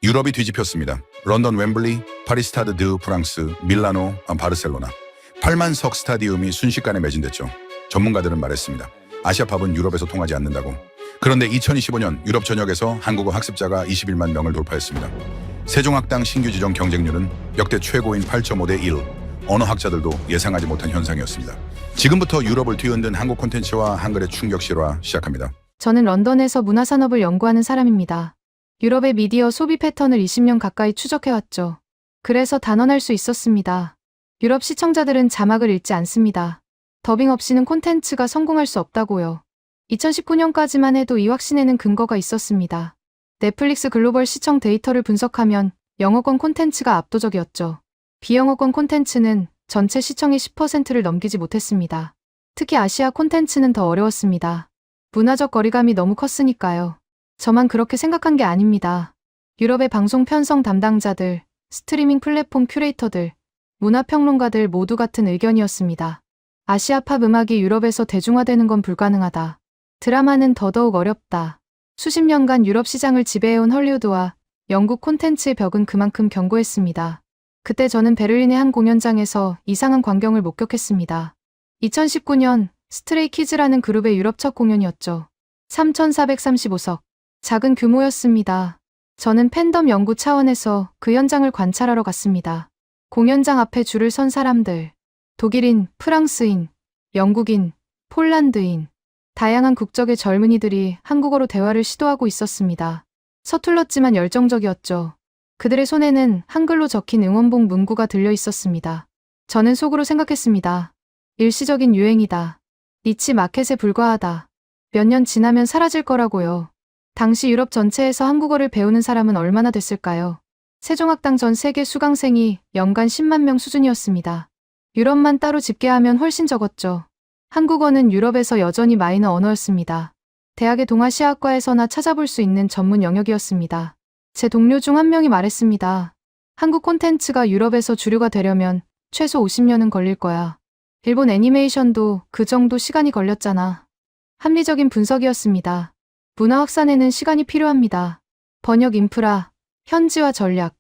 유럽이 뒤집혔습니다. 런던 웸블리, 파리 스타드 드 프랑스, 밀라노, 바르셀로나. 8만 석 스타디움이 순식간에 매진됐죠. 전문가들은 말했습니다. 아시아팝은 유럽에서 통하지 않는다고. 그런데 2025년 유럽 전역에서 한국어 학습자가 21만 명을 돌파했습니다. 세종학당 신규 지정 경쟁률은 역대 최고인 8.5대 1. 언어학자들도 예상하지 못한 현상이었습니다. 지금부터 유럽을 뒤흔든 한국 콘텐츠와 한글의 충격 실화 시작합니다. 저는 런던에서 문화산업을 연구하는 사람입니다. 유럽의 미디어 소비 패턴을 20년 가까이 추적해왔죠. 그래서 단언할 수 있었습니다. 유럽 시청자들은 자막을 읽지 않습니다. 더빙 없이는 콘텐츠가 성공할 수 없다고요. 2019년까지만 해도 이 확신에는 근거가 있었습니다. 넷플릭스 글로벌 시청 데이터를 분석하면 영어권 콘텐츠가 압도적이었죠. 비영어권 콘텐츠는 전체 시청의 10%를 넘기지 못했습니다. 특히 아시아 콘텐츠는 더 어려웠습니다. 문화적 거리감이 너무 컸으니까요. 저만 그렇게 생각한 게 아닙니다. 유럽의 방송 편성 담당자들, 스트리밍 플랫폼 큐레이터들, 문화평론가들 모두 같은 의견이었습니다. 아시아 팝 음악이 유럽에서 대중화되는 건 불가능하다. 드라마는 더더욱 어렵다. 수십 년간 유럽 시장을 지배해온 헐리우드와 영국 콘텐츠의 벽은 그만큼 견고했습니다. 그때 저는 베를린의 한 공연장에서 이상한 광경을 목격했습니다. 2019년 스트레이키즈라는 그룹의 유럽 첫 공연이었죠. 3,435석. 작은 규모였습니다. 저는 팬덤 연구 차원에서 그 현장을 관찰하러 갔습니다. 공연장 앞에 줄을 선 사람들. 독일인, 프랑스인, 영국인, 폴란드인. 다양한 국적의 젊은이들이 한국어로 대화를 시도하고 있었습니다. 서툴렀지만 열정적이었죠. 그들의 손에는 한글로 적힌 응원봉 문구가 들려 있었습니다. 저는 속으로 생각했습니다. 일시적인 유행이다. 니치 마켓에 불과하다. 몇 년 지나면 사라질 거라고요. 당시 유럽 전체에서 한국어를 배우는 사람은 얼마나 됐을까요? 세종학당 전 세계 수강생이 연간 10만 명 수준이었습니다. 유럽만 따로 집계하면 훨씬 적었죠. 한국어는 유럽에서 여전히 마이너 언어였습니다. 대학의 동아시아학과에서나 찾아볼 수 있는 전문 영역이었습니다. 제 동료 중 한 명이 말했습니다. 한국 콘텐츠가 유럽에서 주류가 되려면 최소 50년은 걸릴 거야. 일본 애니메이션도 그 정도 시간이 걸렸잖아. 합리적인 분석이었습니다. 문화 확산에는 시간이 필요합니다. 번역 인프라, 현지화 전략,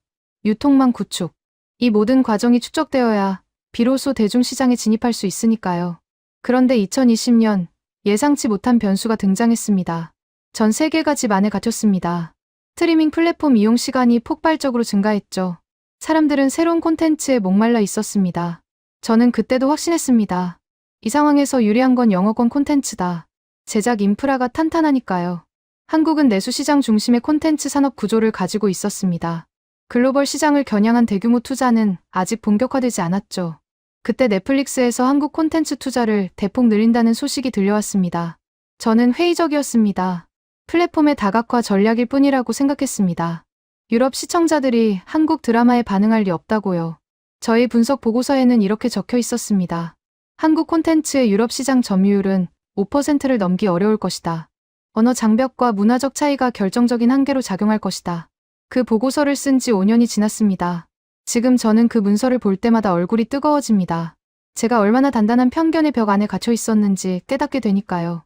유통망 구축. 이 모든 과정이 축적되어야 비로소 대중시장에 진입할 수 있으니까요. 그런데 2020년 예상치 못한 변수가 등장했습니다. 전 세계가 집 안에 갇혔습니다. 스트리밍 플랫폼 이용 시간이 폭발적으로 증가했죠. 사람들은 새로운 콘텐츠에 목말라 있었습니다. 저는 그때도 확신했습니다. 이 상황에서 유리한 건 영어권 콘텐츠다. 제작 인프라가 탄탄하니까요. 한국은 내수 시장 중심의 콘텐츠 산업 구조를 가지고 있었습니다. 글로벌 시장을 겨냥한 대규모 투자는 아직 본격화되지 않았죠. 그때 넷플릭스에서 한국 콘텐츠 투자를 대폭 늘린다는 소식이 들려왔습니다. 저는 회의적이었습니다. 플랫폼의 다각화 전략일 뿐이라고 생각했습니다. 유럽 시청자들이 한국 드라마에 반응할 리 없다고요. 저희 분석 보고서에는 이렇게 적혀 있었습니다. 한국 콘텐츠의 유럽 시장 점유율은 5%를 넘기 어려울 것이다. 언어 장벽과 문화적 차이가 결정적인 한계로 작용할 것이다. 그 보고서를 쓴 지 5년이 지났습니다. 지금 저는 그 문서를 볼 때마다 얼굴이 뜨거워집니다. 제가 얼마나 단단한 편견의 벽 안에 갇혀 있었는지 깨닫게 되니까요.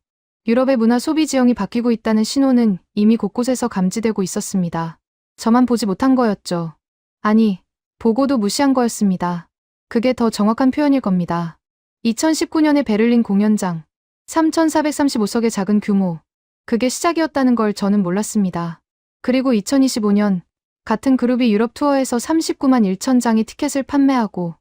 유럽의 문화 소비 지형이 바뀌고 있다는 신호는 이미 곳곳에서 감지되고 있었습니다. 저만 보지 못한 거였죠. 아니, 보고도 무시한 거였습니다. 그게 더 정확한 표현일 겁니다. 2019년의 베를린 공연장. 3,435석의 작은 규모. 그게 시작이었다는 걸 저는 몰랐습니다. 그리고 2025년 같은 그룹이 유럽 투어에서 39만 1천 장의 티켓을 판매하고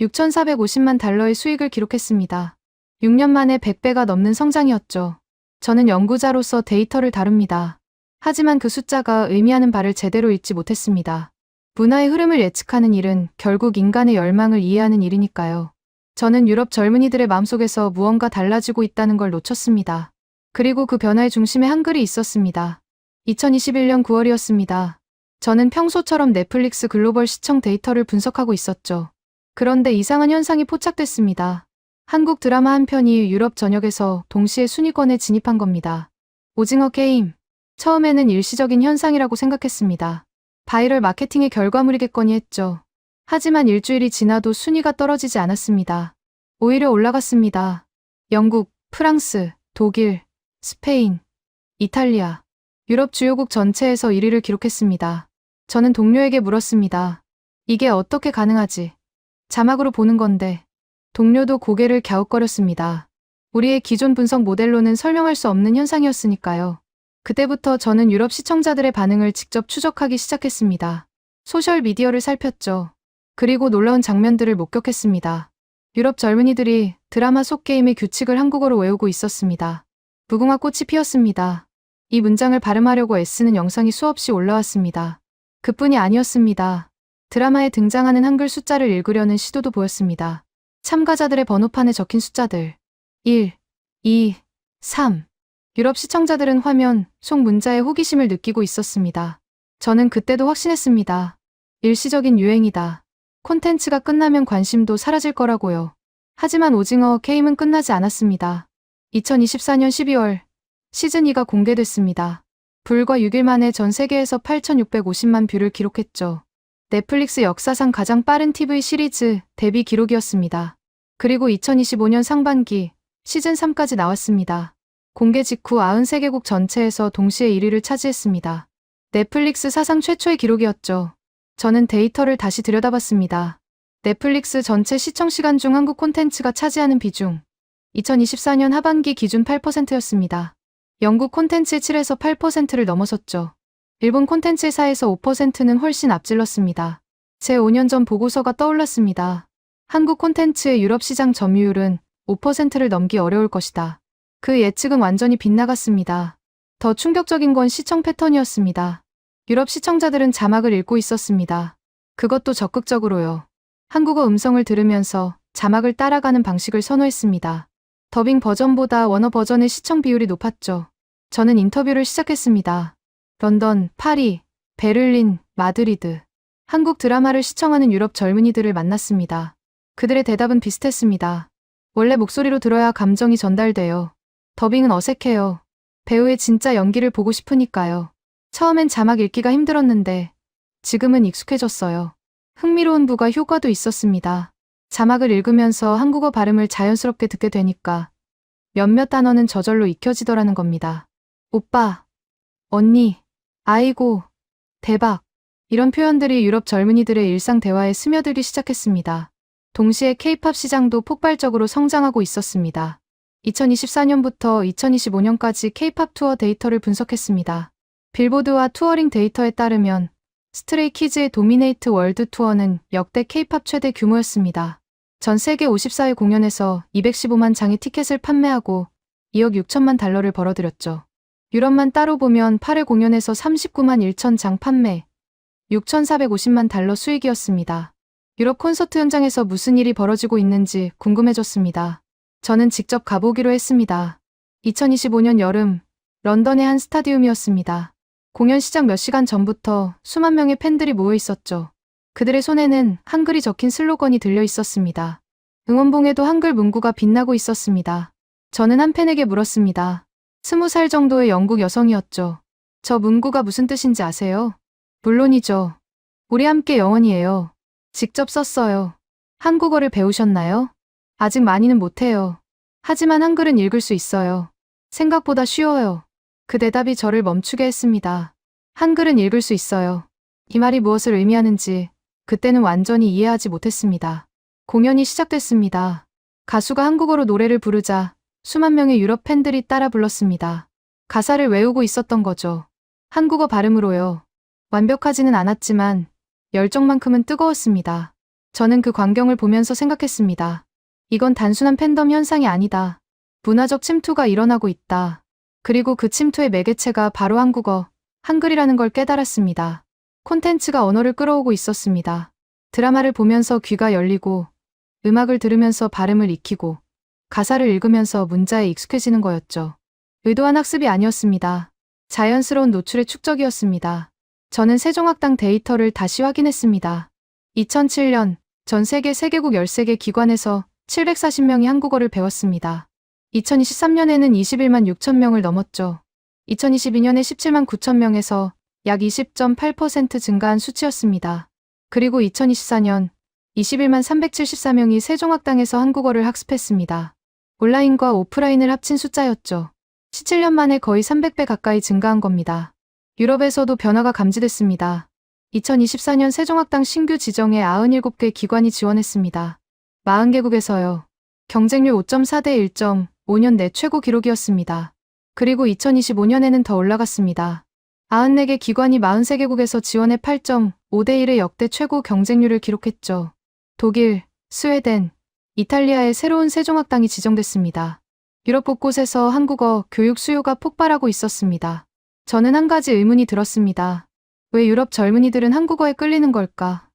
6,450만 달러의 수익을 기록했습니다. 6년 만에 100배가 넘는 성장이었죠. 저는 연구자로서 데이터를 다룹니다. 하지만 그 숫자가 의미하는 바를 제대로 읽지 못했습니다. 문화의 흐름을 예측하는 일은 결국 인간의 열망을 이해하는 일이니까요. 저는 유럽 젊은이들의 마음속에서 무언가 달라지고 있다는 걸 놓쳤습니다. 그리고 그 변화의 중심에 한글이 있었습니다. 2021년 9월이었습니다. 저는 평소처럼 넷플릭스 글로벌 시청 데이터를 분석하고 있었죠. 그런데 이상한 현상이 포착됐습니다. 한국 드라마 한 편이 유럽 전역에서 동시에 순위권에 진입한 겁니다. 오징어 게임. 처음에는 일시적인 현상이라고 생각했습니다. 바이럴 마케팅의 결과물이겠거니 했죠. 하지만 일주일이 지나도 순위가 떨어지지 않았습니다. 오히려 올라갔습니다. 영국, 프랑스, 독일, 스페인, 이탈리아, 유럽 주요국 전체에서 1위를 기록했습니다. 저는 동료에게 물었습니다. 이게 어떻게 가능하지? 자막으로 보는 건데. 동료도 고개를 갸웃거렸습니다. 우리의 기존 분석 모델로는 설명할 수 없는 현상이었으니까요. 그때부터 저는 유럽 시청자들의 반응을 직접 추적하기 시작했습니다. 소셜미디어를 살폈죠. 그리고 놀라운 장면들을 목격했습니다. 유럽 젊은이들이 드라마 속 게임의 규칙을 한국어로 외우고 있었습니다. 무궁화 꽃이 피었습니다. 이 문장을 발음하려고 애쓰는 영상이 수없이 올라왔습니다. 그뿐이 아니었습니다. 드라마에 등장하는 한글 숫자를 읽으려는 시도도 보였습니다. 참가자들의 번호판에 적힌 숫자들 1, 2, 3. 유럽 시청자들은 화면 속 문자에 호기심을 느끼고 있었습니다. 저는 그때도 확신했습니다. 일시적인 유행이다. 콘텐츠가 끝나면 관심도 사라질 거라고요. 하지만 오징어 게임은 끝나지 않았습니다. 2024년 12월 시즌2가 공개됐습니다. 불과 6일 만에 전 세계에서 8,650만 뷰를 기록했죠. 넷플릭스 역사상 가장 빠른 TV 시리즈 데뷔 기록이었습니다. 그리고 2025년 상반기 시즌3까지 나왔습니다. 공개 직후 93개국 전체에서 동시에 1위를 차지했습니다. 넷플릭스 사상 최초의 기록이었죠. 저는 데이터를 다시 들여다봤습니다. 넷플릭스 전체 시청시간 중 한국 콘텐츠가 차지하는 비중 2024년 하반기 기준 8%였습니다. 영국 콘텐츠의 7에서 8%를 넘어섰죠. 일본 콘텐츠 4에서 5%는 훨씬 앞질렀습니다. 제 5년 전 보고서가 떠올랐습니다. 한국 콘텐츠의 유럽 시장 점유율은 5%를 넘기 어려울 것이다. 그 예측은 완전히 빗나갔습니다. 더 충격적인 건 시청 패턴이었습니다. 유럽 시청자들은 자막을 읽고 있었습니다. 그것도 적극적으로요. 한국어 음성을 들으면서 자막을 따라가는 방식을 선호했습니다. 더빙 버전보다 원어 버전의 시청 비율이 높았죠. 저는 인터뷰를 시작했습니다. 런던, 파리, 베를린, 마드리드. 한국 드라마를 시청하는 유럽 젊은이들을 만났습니다. 그들의 대답은 비슷했습니다. 원래 목소리로 들어야 감정이 전달돼요. 더빙은 어색해요. 배우의 진짜 연기를 보고 싶으니까요. 처음엔 자막 읽기가 힘들었는데 지금은 익숙해졌어요. 흥미로운 부가 효과도 있었습니다. 자막을 읽으면서 한국어 발음을 자연스럽게 듣게 되니까 몇몇 단어는 저절로 익혀지더라는 겁니다. 오빠, 언니, 아이고, 대박. 이런 표현들이 유럽 젊은이들의 일상 대화에 스며들기 시작했습니다. 동시에 K-팝 시장도 폭발적으로 성장하고 있었습니다. 2024년부터 2025년까지 K-팝 투어 데이터를 분석했습니다. 빌보드와 투어링 데이터에 따르면 스트레이키즈의 도미네이트 월드 투어는 역대 K-팝 최대 규모였습니다. 전 세계 54회 공연에서 215만 장의 티켓을 판매하고 2억 6천만 달러를 벌어들였죠. 유럽만 따로 보면 8회 공연에서 39만 1천 장 판매, 6,450만 달러 수익이었습니다. 유럽 콘서트 현장에서 무슨 일이 벌어지고 있는지 궁금해졌습니다. 저는 직접 가보기로 했습니다. 2025년 여름, 런던의 한 스타디움이었습니다. 공연 시작 몇 시간 전부터 수만 명의 팬들이 모여 있었죠. 그들의 손에는 한글이 적힌 슬로건이 들려 있었습니다. 응원봉에도 한글 문구가 빛나고 있었습니다. 저는 한 팬에게 물었습니다. 20살 정도의 영국 여성이었죠. 저 문구가 무슨 뜻인지 아세요? 물론이죠. 우리 함께 영원이에요. 직접 썼어요. 한국어를 배우셨나요? 아직 많이는 못해요. 하지만 한글은 읽을 수 있어요. 생각보다 쉬워요. 그 대답이 저를 멈추게 했습니다. 한글은 읽을 수 있어요. 이 말이 무엇을 의미하는지 그때는 완전히 이해하지 못했습니다. 공연이 시작됐습니다. 가수가 한국어로 노래를 부르자 수만 명의 유럽 팬들이 따라 불렀습니다. 가사를 외우고 있었던 거죠. 한국어 발음으로요. 완벽하지는 않았지만 열정만큼은 뜨거웠습니다. 저는 그 광경을 보면서 생각했습니다. 이건 단순한 팬덤 현상이 아니다. 문화적 침투가 일어나고 있다. 그리고 그 침투의 매개체가 바로 한국어, 한글이라는 걸 깨달았습니다. 콘텐츠가 언어를 끌어오고 있었습니다. 드라마를 보면서 귀가 열리고, 음악을 들으면서 발음을 익히고, 가사를 읽으면서 문자에 익숙해지는 거였죠. 의도한 학습이 아니었습니다. 자연스러운 노출의 축적이었습니다. 저는 세종학당 데이터를 다시 확인했습니다. 2007년 전 세계 세계국 13개 기관에서 740명이 한국어를 배웠습니다. 2023년에는 21만 6천 명을 넘었죠. 2022년에 17만 9천 명에서 약 20.8% 증가한 수치였습니다. 그리고 2024년 21만 374명이 세종학당에서 한국어를 학습했습니다. 온라인과 오프라인을 합친 숫자였죠. 17년 만에 거의 300배 가까이 증가한 겁니다. 유럽에서도 변화가 감지됐습니다. 2024년 세종학당 신규 지정에 97개 기관이 지원했습니다. 40개국에서요. 경쟁률 5.4대 1.5년 내 최고 기록이었습니다. 그리고 2025년에는 더 올라갔습니다. 94개 기관이 43개국에서 지원해 8.5대 1의 역대 최고 경쟁률을 기록했죠. 독일, 스웨덴, 이탈리아의 새로운 세종학당이 지정됐습니다. 유럽 곳곳에서 한국어 교육 수요가 폭발하고 있었습니다. 저는 한 가지 의문이 들었습니다. 왜 유럽 젊은이들은 한국어에 끌리는 걸까?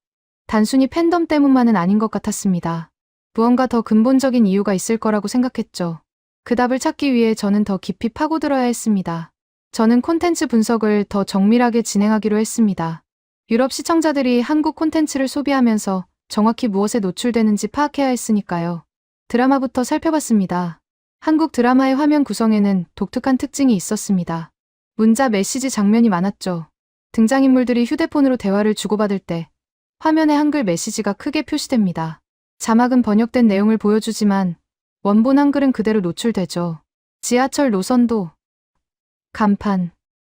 단순히 팬덤 때문만은 아닌 것 같았습니다. 무언가 더 근본적인 이유가 있을 거라고 생각했죠. 그 답을 찾기 위해 저는 더 깊이 파고들어야 했습니다. 저는 콘텐츠 분석을 더 정밀하게 진행하기로 했습니다. 유럽 시청자들이 한국 콘텐츠를 소비하면서 정확히 무엇에 노출되는지 파악해야 했으니까요. 드라마부터 살펴봤습니다. 한국 드라마의 화면 구성에는 독특한 특징이 있었습니다. 문자 메시지 장면이 많았죠. 등장인물들이 휴대폰으로 대화를 주고받을 때 화면에 한글 메시지가 크게 표시됩니다. 자막은 번역된 내용을 보여주지만 원본 한글은 그대로 노출되죠. 지하철 노선도, 간판,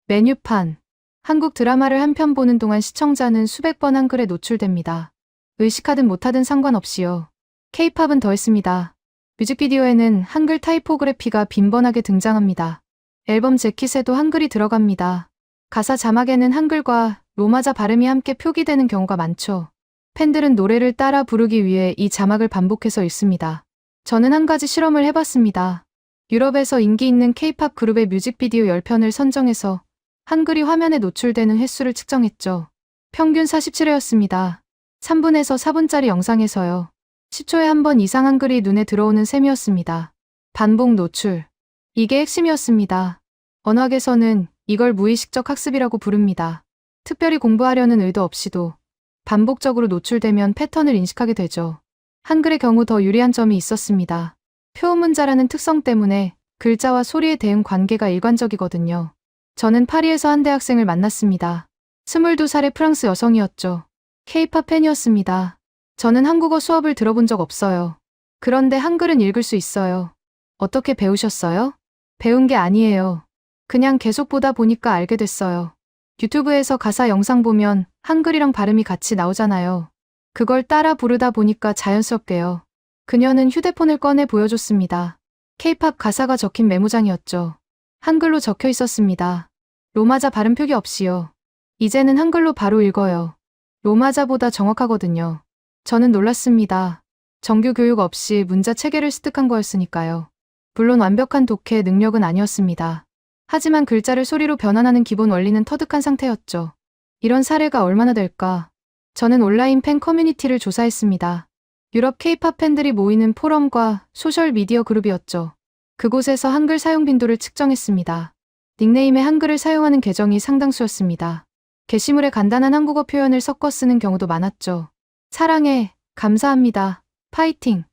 메뉴판, 한국 드라마를 한 편 보는 동안 시청자는 수백 번 한글에 노출됩니다. 의식하든 못하든 상관없이요. K-팝은 더했습니다. 뮤직비디오에는 한글 타이포그래피가 빈번하게 등장합니다. 앨범 재킷에도 한글이 들어갑니다. 가사 자막에는 한글과 로마자 발음이 함께 표기되는 경우가 많죠. 팬들은 노래를 따라 부르기 위해 이 자막을 반복해서 읽습니다. 저는 한 가지 실험을 해봤습니다. 유럽에서 인기 있는 K-팝 그룹의 뮤직비디오 10편을 선정해서 한글이 화면에 노출되는 횟수를 측정했죠. 평균 47회였습니다. 3분에서 4분짜리 영상에서요. 10초에 한 번 이상 한글이 눈에 들어오는 셈이었습니다. 반복 노출. 이게 핵심이었습니다. 언어학에서는 이걸 무의식적 학습이라고 부릅니다. 특별히 공부하려는 의도 없이도 반복적으로 노출되면 패턴을 인식하게 되죠. 한글의 경우 더 유리한 점이 있었습니다. 표음문자라는 특성 때문에 글자와 소리의 대응 관계가 일관적이거든요. 저는 파리에서 한 대학생을 만났습니다. 22살의 프랑스 여성이었죠. K-팝 팬이었습니다. 저는 한국어 수업을 들어본 적 없어요. 그런데 한글은 읽을 수 있어요. 어떻게 배우셨어요? 배운 게 아니에요. 그냥 계속 보다 보니까 알게 됐어요. 유튜브에서 가사 영상 보면 한글이랑 발음이 같이 나오잖아요. 그걸 따라 부르다 보니까 자연스럽게요. 그녀는 휴대폰을 꺼내 보여줬습니다. K-팝 가사가 적힌 메모장이었죠. 한글로 적혀 있었습니다. 로마자 발음 표기 없이요. 이제는 한글로 바로 읽어요. 로마자보다 정확하거든요. 저는 놀랐습니다. 정규 교육 없이 문자 체계를 습득한 거였으니까요. 물론 완벽한 독해 능력은 아니었습니다. 하지만 글자를 소리로 변환하는 기본 원리는 터득한 상태였죠. 이런 사례가 얼마나 될까? 저는 온라인 팬 커뮤니티를 조사했습니다. 유럽 K-팝 팬들이 모이는 포럼과 소셜 미디어 그룹이었죠. 그곳에서 한글 사용 빈도를 측정했습니다. 닉네임에 한글을 사용하는 계정이 상당수였습니다. 게시물에 간단한 한국어 표현을 섞어 쓰는 경우도 많았죠. 사랑해, 감사합니다, 파이팅,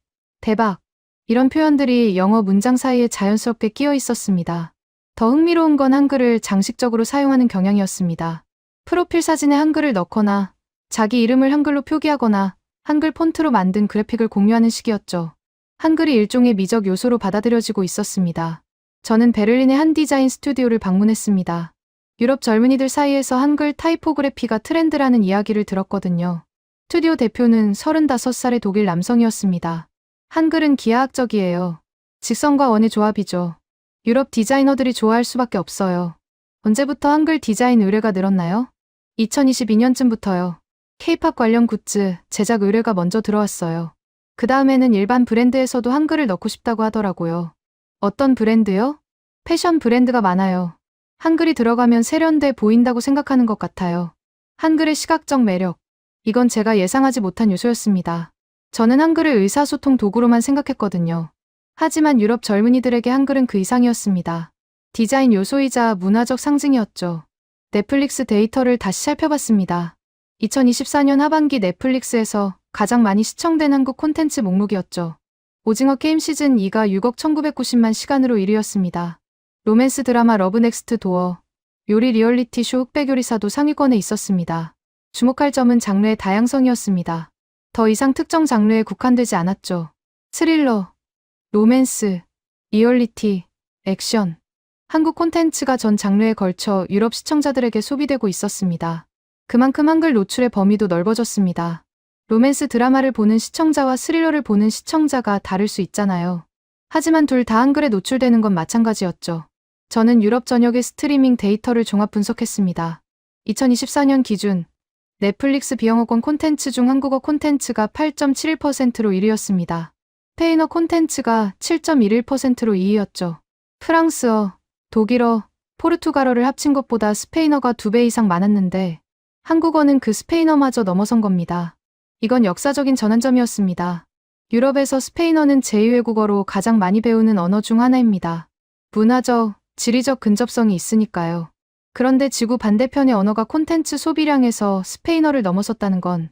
대박. 이런 표현들이 영어 문장 사이에 자연스럽게 끼어 있었습니다. 더 흥미로운 건 한글을 장식적으로 사용하는 경향이었습니다. 프로필 사진에 한글을 넣거나 자기 이름을 한글로 표기하거나 한글 폰트로 만든 그래픽을 공유하는 식이었죠. 한글이 일종의 미적 요소로 받아들여지고 있었습니다. 저는 베를린의 한 디자인 스튜디오를 방문했습니다. 유럽 젊은이들 사이에서 한글 타이포그래피가 트렌드라는 이야기를 들었거든요. 스튜디오 대표는 35살의 독일 남성이었습니다. 한글은 기하학적이에요. 직선과 원의 조합이죠. 유럽 디자이너들이 좋아할 수밖에 없어요. 언제부터 한글 디자인 의뢰가 늘었나요? 2022년쯤부터요. K-팝 관련 굿즈 제작 의뢰가 먼저 들어왔어요. 그 다음에는 일반 브랜드에서도 한글을 넣고 싶다고 하더라고요. 어떤 브랜드요? 패션 브랜드가 많아요. 한글이 들어가면 세련돼 보인다고 생각하는 것 같아요. 한글의 시각적 매력. 이건 제가 예상하지 못한 요소였습니다. 저는 한글을 의사소통 도구로만 생각했거든요. 하지만 유럽 젊은이들에게 한글은 그 이상이었습니다. 디자인 요소이자 문화적 상징이었죠. 넷플릭스 데이터를 다시 살펴봤습니다. 2024년 하반기 넷플릭스에서 가장 많이 시청된 한국 콘텐츠 목록이었죠. 오징어 게임 시즌 2가 6억 1990만 시간으로 1위였습니다. 로맨스 드라마 러브 넥스트 도어, 요리 리얼리티 쇼 흑백 요리사도 상위권에 있었습니다. 주목할 점은 장르의 다양성이었습니다. 더 이상 특정 장르에 국한되지 않았죠. 스릴러, 로맨스, 리얼리티, 액션. 한국 콘텐츠가 전 장르에 걸쳐 유럽 시청자들에게 소비되고 있었습니다. 그만큼 한글 노출의 범위도 넓어졌습니다. 로맨스 드라마를 보는 시청자와 스릴러를 보는 시청자가 다를 수 있잖아요. 하지만 둘 다 한글에 노출되는 건 마찬가지였죠. 저는 유럽 전역의 스트리밍 데이터를 종합 분석했습니다. 2024년 기준 넷플릭스 비영어권 콘텐츠 중 한국어 콘텐츠가 8.71%로 1위였습니다. 스페인어 콘텐츠가 7.11%로 2위였죠. 프랑스어, 독일어, 포르투갈어를 합친 것보다 스페인어가 2배 이상 많았는데 한국어는 그 스페인어마저 넘어선 겁니다. 이건 역사적인 전환점이었습니다. 유럽에서 스페인어는 제2외국어로 가장 많이 배우는 언어 중 하나입니다. 문화적, 지리적 근접성이 있으니까요. 그런데 지구 반대편의 언어가 콘텐츠 소비량에서 스페인어를 넘어섰다는 건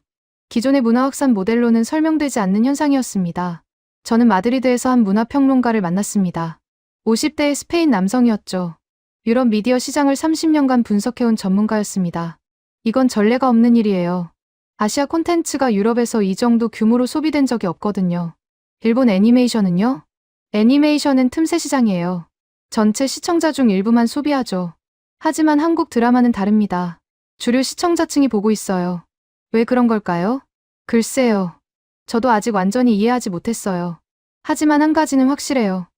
기존의 문화 확산 모델로는 설명되지 않는 현상이었습니다. 저는 마드리드에서 한 문화평론가를 만났습니다. 50대의 스페인 남성이었죠. 유럽 미디어 시장을 30년간 분석해온 전문가였습니다. 이건 전례가 없는 일이에요. 아시아 콘텐츠가 유럽에서 이 정도 규모로 소비된 적이 없거든요. 일본 애니메이션은요? 애니메이션은 틈새 시장이에요. 전체 시청자 중 일부만 소비하죠. 하지만 한국 드라마는 다릅니다. 주류 시청자층이 보고 있어요. 왜 그런 걸까요? 글쎄요. 저도 아직 완전히 이해하지 못했어요. 하지만 한 가지는 확실해요.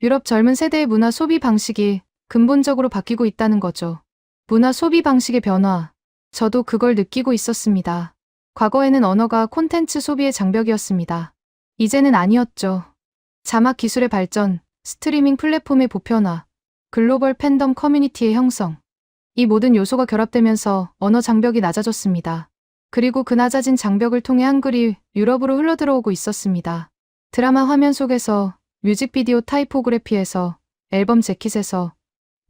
유럽 젊은 세대의 문화 소비 방식이 근본적으로 바뀌고 있다는 거죠. 문화 소비 방식의 변화. 저도 그걸 느끼고 있었습니다. 과거에는 언어가 콘텐츠 소비의 장벽이었습니다. 이제는 아니었죠. 자막 기술의 발전, 스트리밍 플랫폼의 보편화, 글로벌 팬덤 커뮤니티의 형성. 이 모든 요소가 결합되면서 언어 장벽이 낮아졌습니다. 그리고 그 낮아진 장벽을 통해 한글이 유럽으로 흘러들어오고 있었습니다. 드라마 화면 속에서, 뮤직비디오 타이포그래피에서, 앨범 재킷에서,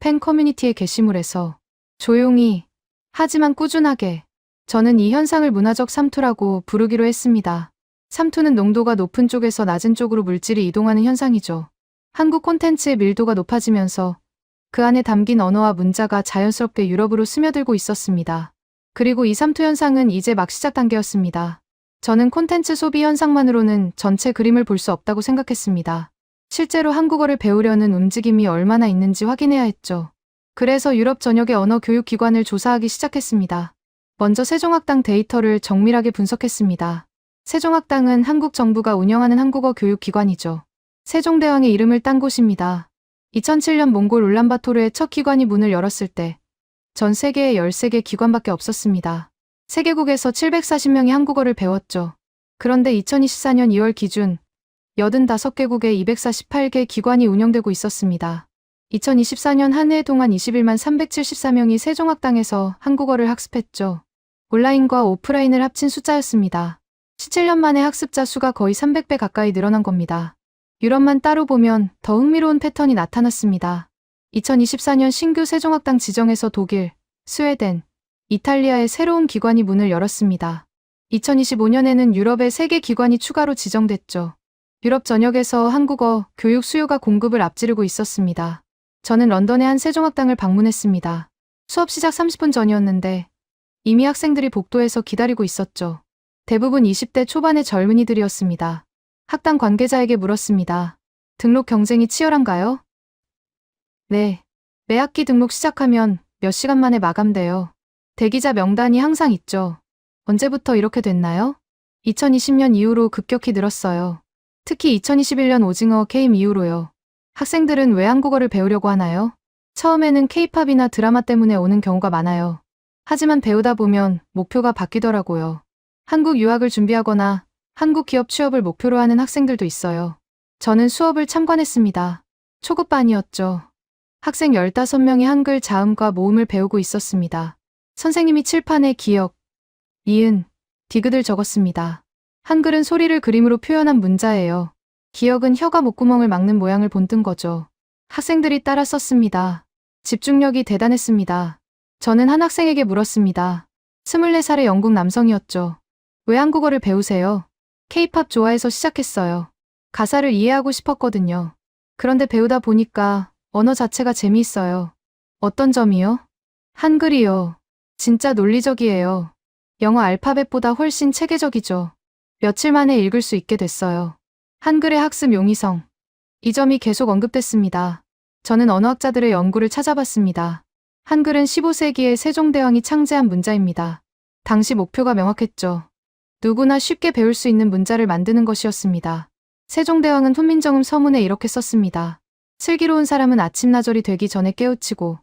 팬 커뮤니티의 게시물에서, 조용히, 하지만 꾸준하게. 저는 이 현상을 문화적 삼투라고 부르기로 했습니다. 삼투는 농도가 높은 쪽에서 낮은 쪽으로 물질이 이동하는 현상이죠. 한국 콘텐츠의 밀도가 높아지면서 그 안에 담긴 언어와 문자가 자연스럽게 유럽으로 스며들고 있었습니다. 그리고 이 삼투 현상은 이제 막 시작 단계였습니다. 저는 콘텐츠 소비 현상만으로는 전체 그림을 볼 수 없다고 생각했습니다. 실제로 한국어를 배우려는 움직임이 얼마나 있는지 확인해야 했죠. 그래서 유럽 전역의 언어 교육 기관을 조사하기 시작했습니다. 먼저 세종학당 데이터를 정밀하게 분석했습니다. 세종학당은 한국 정부가 운영하는 한국어 교육 기관이죠. 세종대왕의 이름을 딴 곳입니다. 2007년 몽골 울란바토르의 첫 기관이 문을 열었을 때 전 세계에 13개 기관밖에 없었습니다. 세계국에서 740명이 한국어를 배웠죠. 그런데 2024년 2월 기준 85개국에 248개 기관이 운영되고 있었습니다. 2024년 한 해 동안 21만 374명이 세종학당에서 한국어를 학습했죠. 온라인과 오프라인을 합친 숫자였습니다. 17년 만에 학습자 수가 거의 300배 가까이 늘어난 겁니다. 유럽만 따로 보면 더 흥미로운 패턴이 나타났습니다. 2024년 신규 세종학당 지정에서 독일, 스웨덴, 이탈리아의 새로운 기관이 문을 열었습니다. 2025년에는 유럽의 3개 기관이 추가로 지정됐죠. 유럽 전역에서 한국어 교육 수요가 공급을 앞지르고 있었습니다. 저는 런던의 한 세종학당을 방문했습니다. 수업 시작 30분 전이었는데 이미 학생들이 복도에서 기다리고 있었죠. 대부분 20대 초반의 젊은이들이었습니다. 학당 관계자에게 물었습니다. 등록 경쟁이 치열한가요? 네. 매 학기 등록 시작하면 몇 시간 만에 마감돼요. 대기자 명단이 항상 있죠. 언제부터 이렇게 됐나요? 2020년 이후로 급격히 늘었어요. 특히 2021년 오징어 게임 이후로요. 학생들은 왜 한국어를 배우려고 하나요? 처음에는 K-팝이나 드라마 때문에 오는 경우가 많아요. 하지만 배우다 보면 목표가 바뀌더라고요. 한국 유학을 준비하거나 한국 기업 취업을 목표로 하는 학생들도 있어요. 저는 수업을 참관했습니다. 초급반이었죠. 학생 15명이 한글 자음과 모음을 배우고 있었습니다. 선생님이 칠판에 기역, 이은, 디귿을 적었습니다. 한글은 소리를 그림으로 표현한 문자예요. 기역은 혀가 목구멍을 막는 모양을 본뜬 거죠. 학생들이 따라 썼습니다. 집중력이 대단했습니다. 저는 한 학생에게 물었습니다. 24살의 영국 남성이었죠. 왜 한국어를 배우세요? K-팝 좋아해서 시작했어요. 가사를 이해하고 싶었거든요. 그런데 배우다 보니까 언어 자체가 재미있어요. 어떤 점이요? 한글이요. 진짜 논리적이에요. 영어 알파벳보다 훨씬 체계적이죠. 며칠 만에 읽을 수 있게 됐어요. 한글의 학습 용이성. 이 점이 계속 언급됐습니다. 저는 언어학자들의 연구를 찾아봤습니다. 한글은 15세기에 세종대왕이 창제한 문자입니다. 당시 목표가 명확했죠. 누구나 쉽게 배울 수 있는 문자를 만드는 것이었습니다. 세종대왕은 훈민정음 서문에 이렇게 썼습니다. 슬기로운 사람은 아침나절이 되기 전에 깨우치고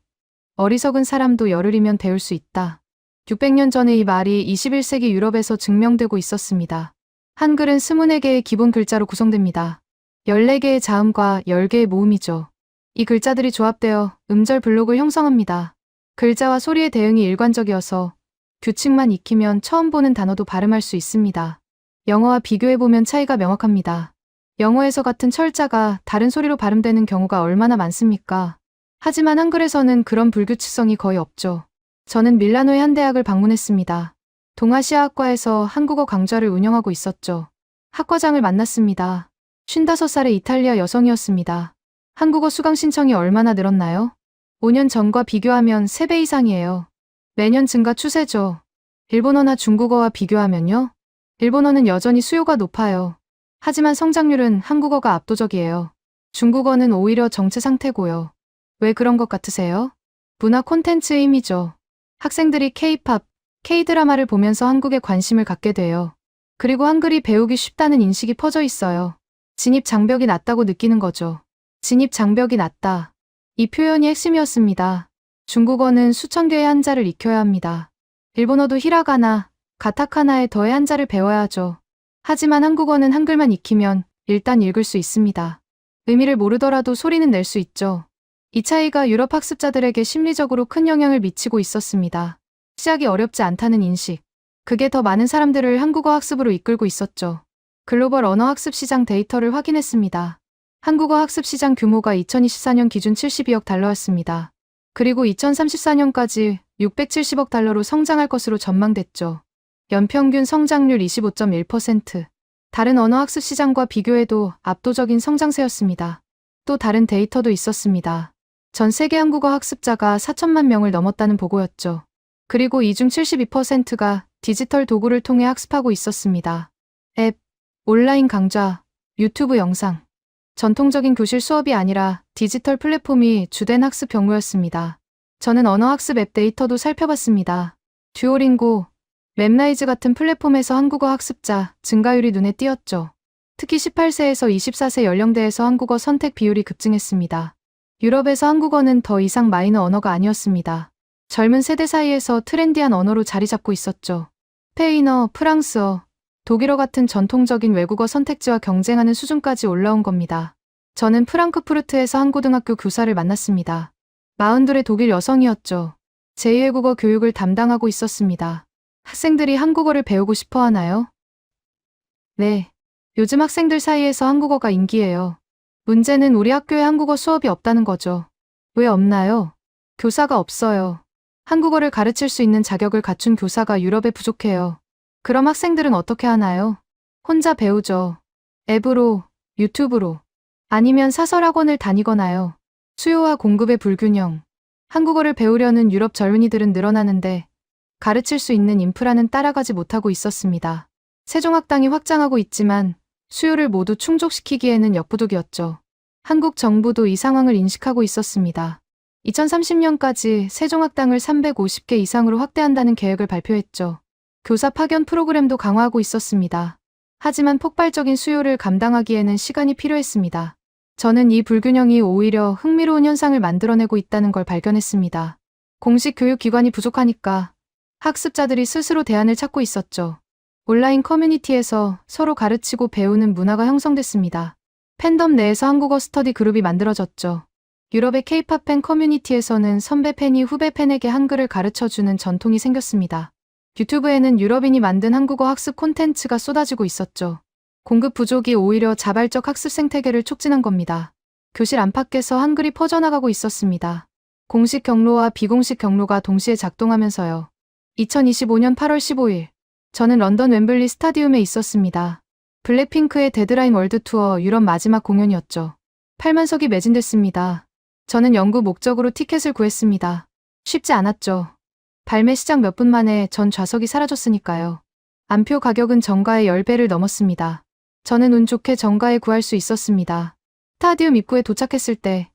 어리석은 사람도 열흘이면 배울 수 있다. 600년 전에 이 말이 21세기 유럽에서 증명되고 있었습니다. 한글은 24개의 기본 글자로 구성됩니다. 14개의 자음과 10개의 모음이죠. 이 글자들이 조합되어 음절 블록을 형성합니다. 글자와 소리의 대응이 일관적이어서 규칙만 익히면 처음 보는 단어도 발음할 수 있습니다. 영어와 비교해보면 차이가 명확합니다. 영어에서 같은 철자가 다른 소리로 발음되는 경우가 얼마나 많습니까? 하지만 한글에서는 그런 불규칙성이 거의 없죠. 저는 밀라노의 한 대학을 방문했습니다. 동아시아학과에서 한국어 강좌를 운영하고 있었죠. 학과장을 만났습니다. 55살의 이탈리아 여성이었습니다. 한국어 수강 신청이 얼마나 늘었나요? 5년 전과 비교하면 3배 이상이에요. 매년 증가 추세죠. 일본어나 중국어와 비교하면요? 일본어는 여전히 수요가 높아요. 하지만 성장률은 한국어가 압도적이에요. 중국어는 오히려 정체 상태고요. 왜 그런 것 같으세요? 문화 콘텐츠의 힘이죠. 학생들이 K-팝, K-드라마를 보면서 한국에 관심을 갖게 돼요. 그리고 한글이 배우기 쉽다는 인식이 퍼져 있어요. 진입 장벽이 낮다고 느끼는 거죠. 진입 장벽이 낮다. 이 표현이 핵심이었습니다. 중국어는 수천 개의 한자를 익혀야 합니다. 일본어도 히라가나, 가타카나에 더의 한자를 배워야 하죠. 하지만 한국어는 한글만 익히면 일단 읽을 수 있습니다. 의미를 모르더라도 소리는 낼 수 있죠. 이 차이가 유럽 학습자들에게 심리적으로 큰 영향을 미치고 있었습니다. 시작이 어렵지 않다는 인식. 그게 더 많은 사람들을 한국어 학습으로 이끌고 있었죠. 글로벌 언어 학습 시장 데이터를 확인했습니다. 한국어 학습 시장 규모가 2024년 기준 72억 달러였습니다. 그리고 2034년까지 670억 달러로 성장할 것으로 전망됐죠. 연평균 성장률 25.1%. 다른 언어 학습 시장과 비교해도 압도적인 성장세였습니다. 또 다른 데이터도 있었습니다. 전 세계 한국어 학습자가 4천만 명을 넘었다는 보고였죠. 그리고 이 중 72%가 디지털 도구를 통해 학습하고 있었습니다. 앱, 온라인 강좌, 유튜브 영상. 전통적인 교실 수업이 아니라 디지털 플랫폼이 주된 학습 경로였습니다. 저는 언어학습 앱 데이터도 살펴봤습니다. 듀오링고, 맵라이즈 같은 플랫폼에서 한국어 학습자 증가율이 눈에 띄었죠. 특히 18세에서 24세 연령대에서 한국어 선택 비율이 급증했습니다. 유럽에서 한국어는 더 이상 마이너 언어가 아니었습니다. 젊은 세대 사이에서 트렌디한 언어로 자리 잡고 있었죠. 스페인어, 프랑스어, 독일어 같은 전통적인 외국어 선택지와 경쟁하는 수준까지 올라온 겁니다. 저는 프랑크푸르트에서 한 고등학교 교사를 만났습니다. 42의 독일 여성이었죠. 제2외국어 교육을 담당하고 있었습니다. 학생들이 한국어를 배우고 싶어 하나요? 네. 요즘 학생들 사이에서 한국어가 인기예요. 문제는 우리 학교에 한국어 수업이 없다는 거죠. 왜 없나요? 교사가 없어요. 한국어를 가르칠 수 있는 자격을 갖춘 교사가 유럽에 부족해요. 그럼 학생들은 어떻게 하나요? 혼자 배우죠. 앱으로, 유튜브로. 아니면 사설학원을 다니거나요. 수요와 공급의 불균형. 한국어를 배우려는 유럽 젊은이들은 늘어나는데 가르칠 수 있는 인프라는 따라가지 못하고 있었습니다. 세종학당이 확장하고 있지만 수요를 모두 충족시키기에는 역부족이었죠. 한국 정부도 이 상황을 인식하고 있었습니다. 2030년까지 세종학당을 350개 이상으로 확대한다는 계획을 발표했죠. 교사 파견 프로그램도 강화하고 있었습니다. 하지만 폭발적인 수요를 감당하기에는 시간이 필요했습니다. 저는 이 불균형이 오히려 흥미로운 현상을 만들어내고 있다는 걸 발견했습니다. 공식 교육기관이 부족하니까 학습자들이 스스로 대안을 찾고 있었죠. 온라인 커뮤니티에서 서로 가르치고 배우는 문화가 형성됐습니다. 팬덤 내에서 한국어 스터디 그룹이 만들어졌죠. 유럽의 K-팝 팬 커뮤니티에서는 선배 팬이 후배 팬에게 한글을 가르쳐주는 전통이 생겼습니다. 유튜브에는 유럽인이 만든 한국어 학습 콘텐츠가 쏟아지고 있었죠. 공급 부족이 오히려 자발적 학습 생태계를 촉진한 겁니다. 교실 안팎에서 한글이 퍼져나가고 있었습니다. 공식 경로와 비공식 경로가 동시에 작동하면서요. 2025년 8월 15일, 저는 런던 웸블리 스타디움에 있었습니다. 블랙핑크의 데드라인 월드 투어 유럽 마지막 공연이었죠. 8만석이 매진됐습니다. 저는 영구 목적으로 티켓을 구했습니다. 쉽지 않았죠. 발매 시작 몇 분 만에 전 좌석이 사라졌으니까요. 안표 가격은 정가의 10배를 넘었습니다. 저는 운 좋게 정가에 구할 수 있었습니다. 스타디움 입구에 도착했을 때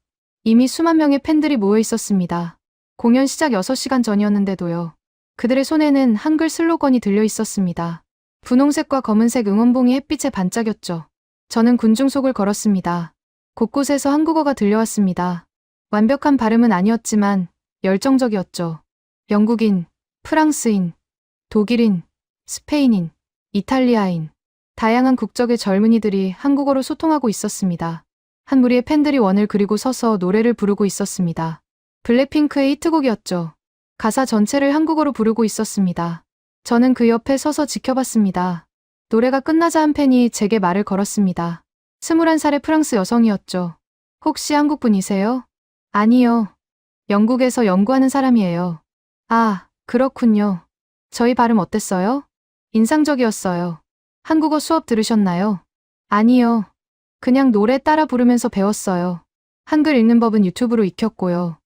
이미 수만 명의 팬들이 모여 있었습니다. 공연 시작 6시간 전이었는데도요. 그들의 손에는 한글 슬로건이 들려 있었습니다. 분홍색과 검은색 응원봉이 햇빛에 반짝였죠. 저는 군중속을 걸었습니다. 곳곳에서 한국어가 들려왔습니다. 완벽한 발음은 아니었지만 열정적이었죠. 영국인, 프랑스인, 독일인, 스페인인, 이탈리아인, 다양한 국적의 젊은이들이 한국어로 소통하고 있었습니다. 한 무리의 팬들이 원을 그리고 서서 노래를 부르고 있었습니다. 블랙핑크의 히트곡이었죠. 가사 전체를 한국어로 부르고 있었습니다. 저는 그 옆에 서서 지켜봤습니다. 노래가 끝나자 한 팬이 제게 말을 걸었습니다. 21살의 프랑스 여성이었죠. 혹시 한국분이세요? 아니요. 영국에서 연구하는 사람이에요. 아, 그렇군요. 저희 발음 어땠어요? 인상적이었어요. 한국어 수업 들으셨나요? 아니요. 그냥 노래 따라 부르면서 배웠어요. 한글 읽는 법은 유튜브로 익혔고요.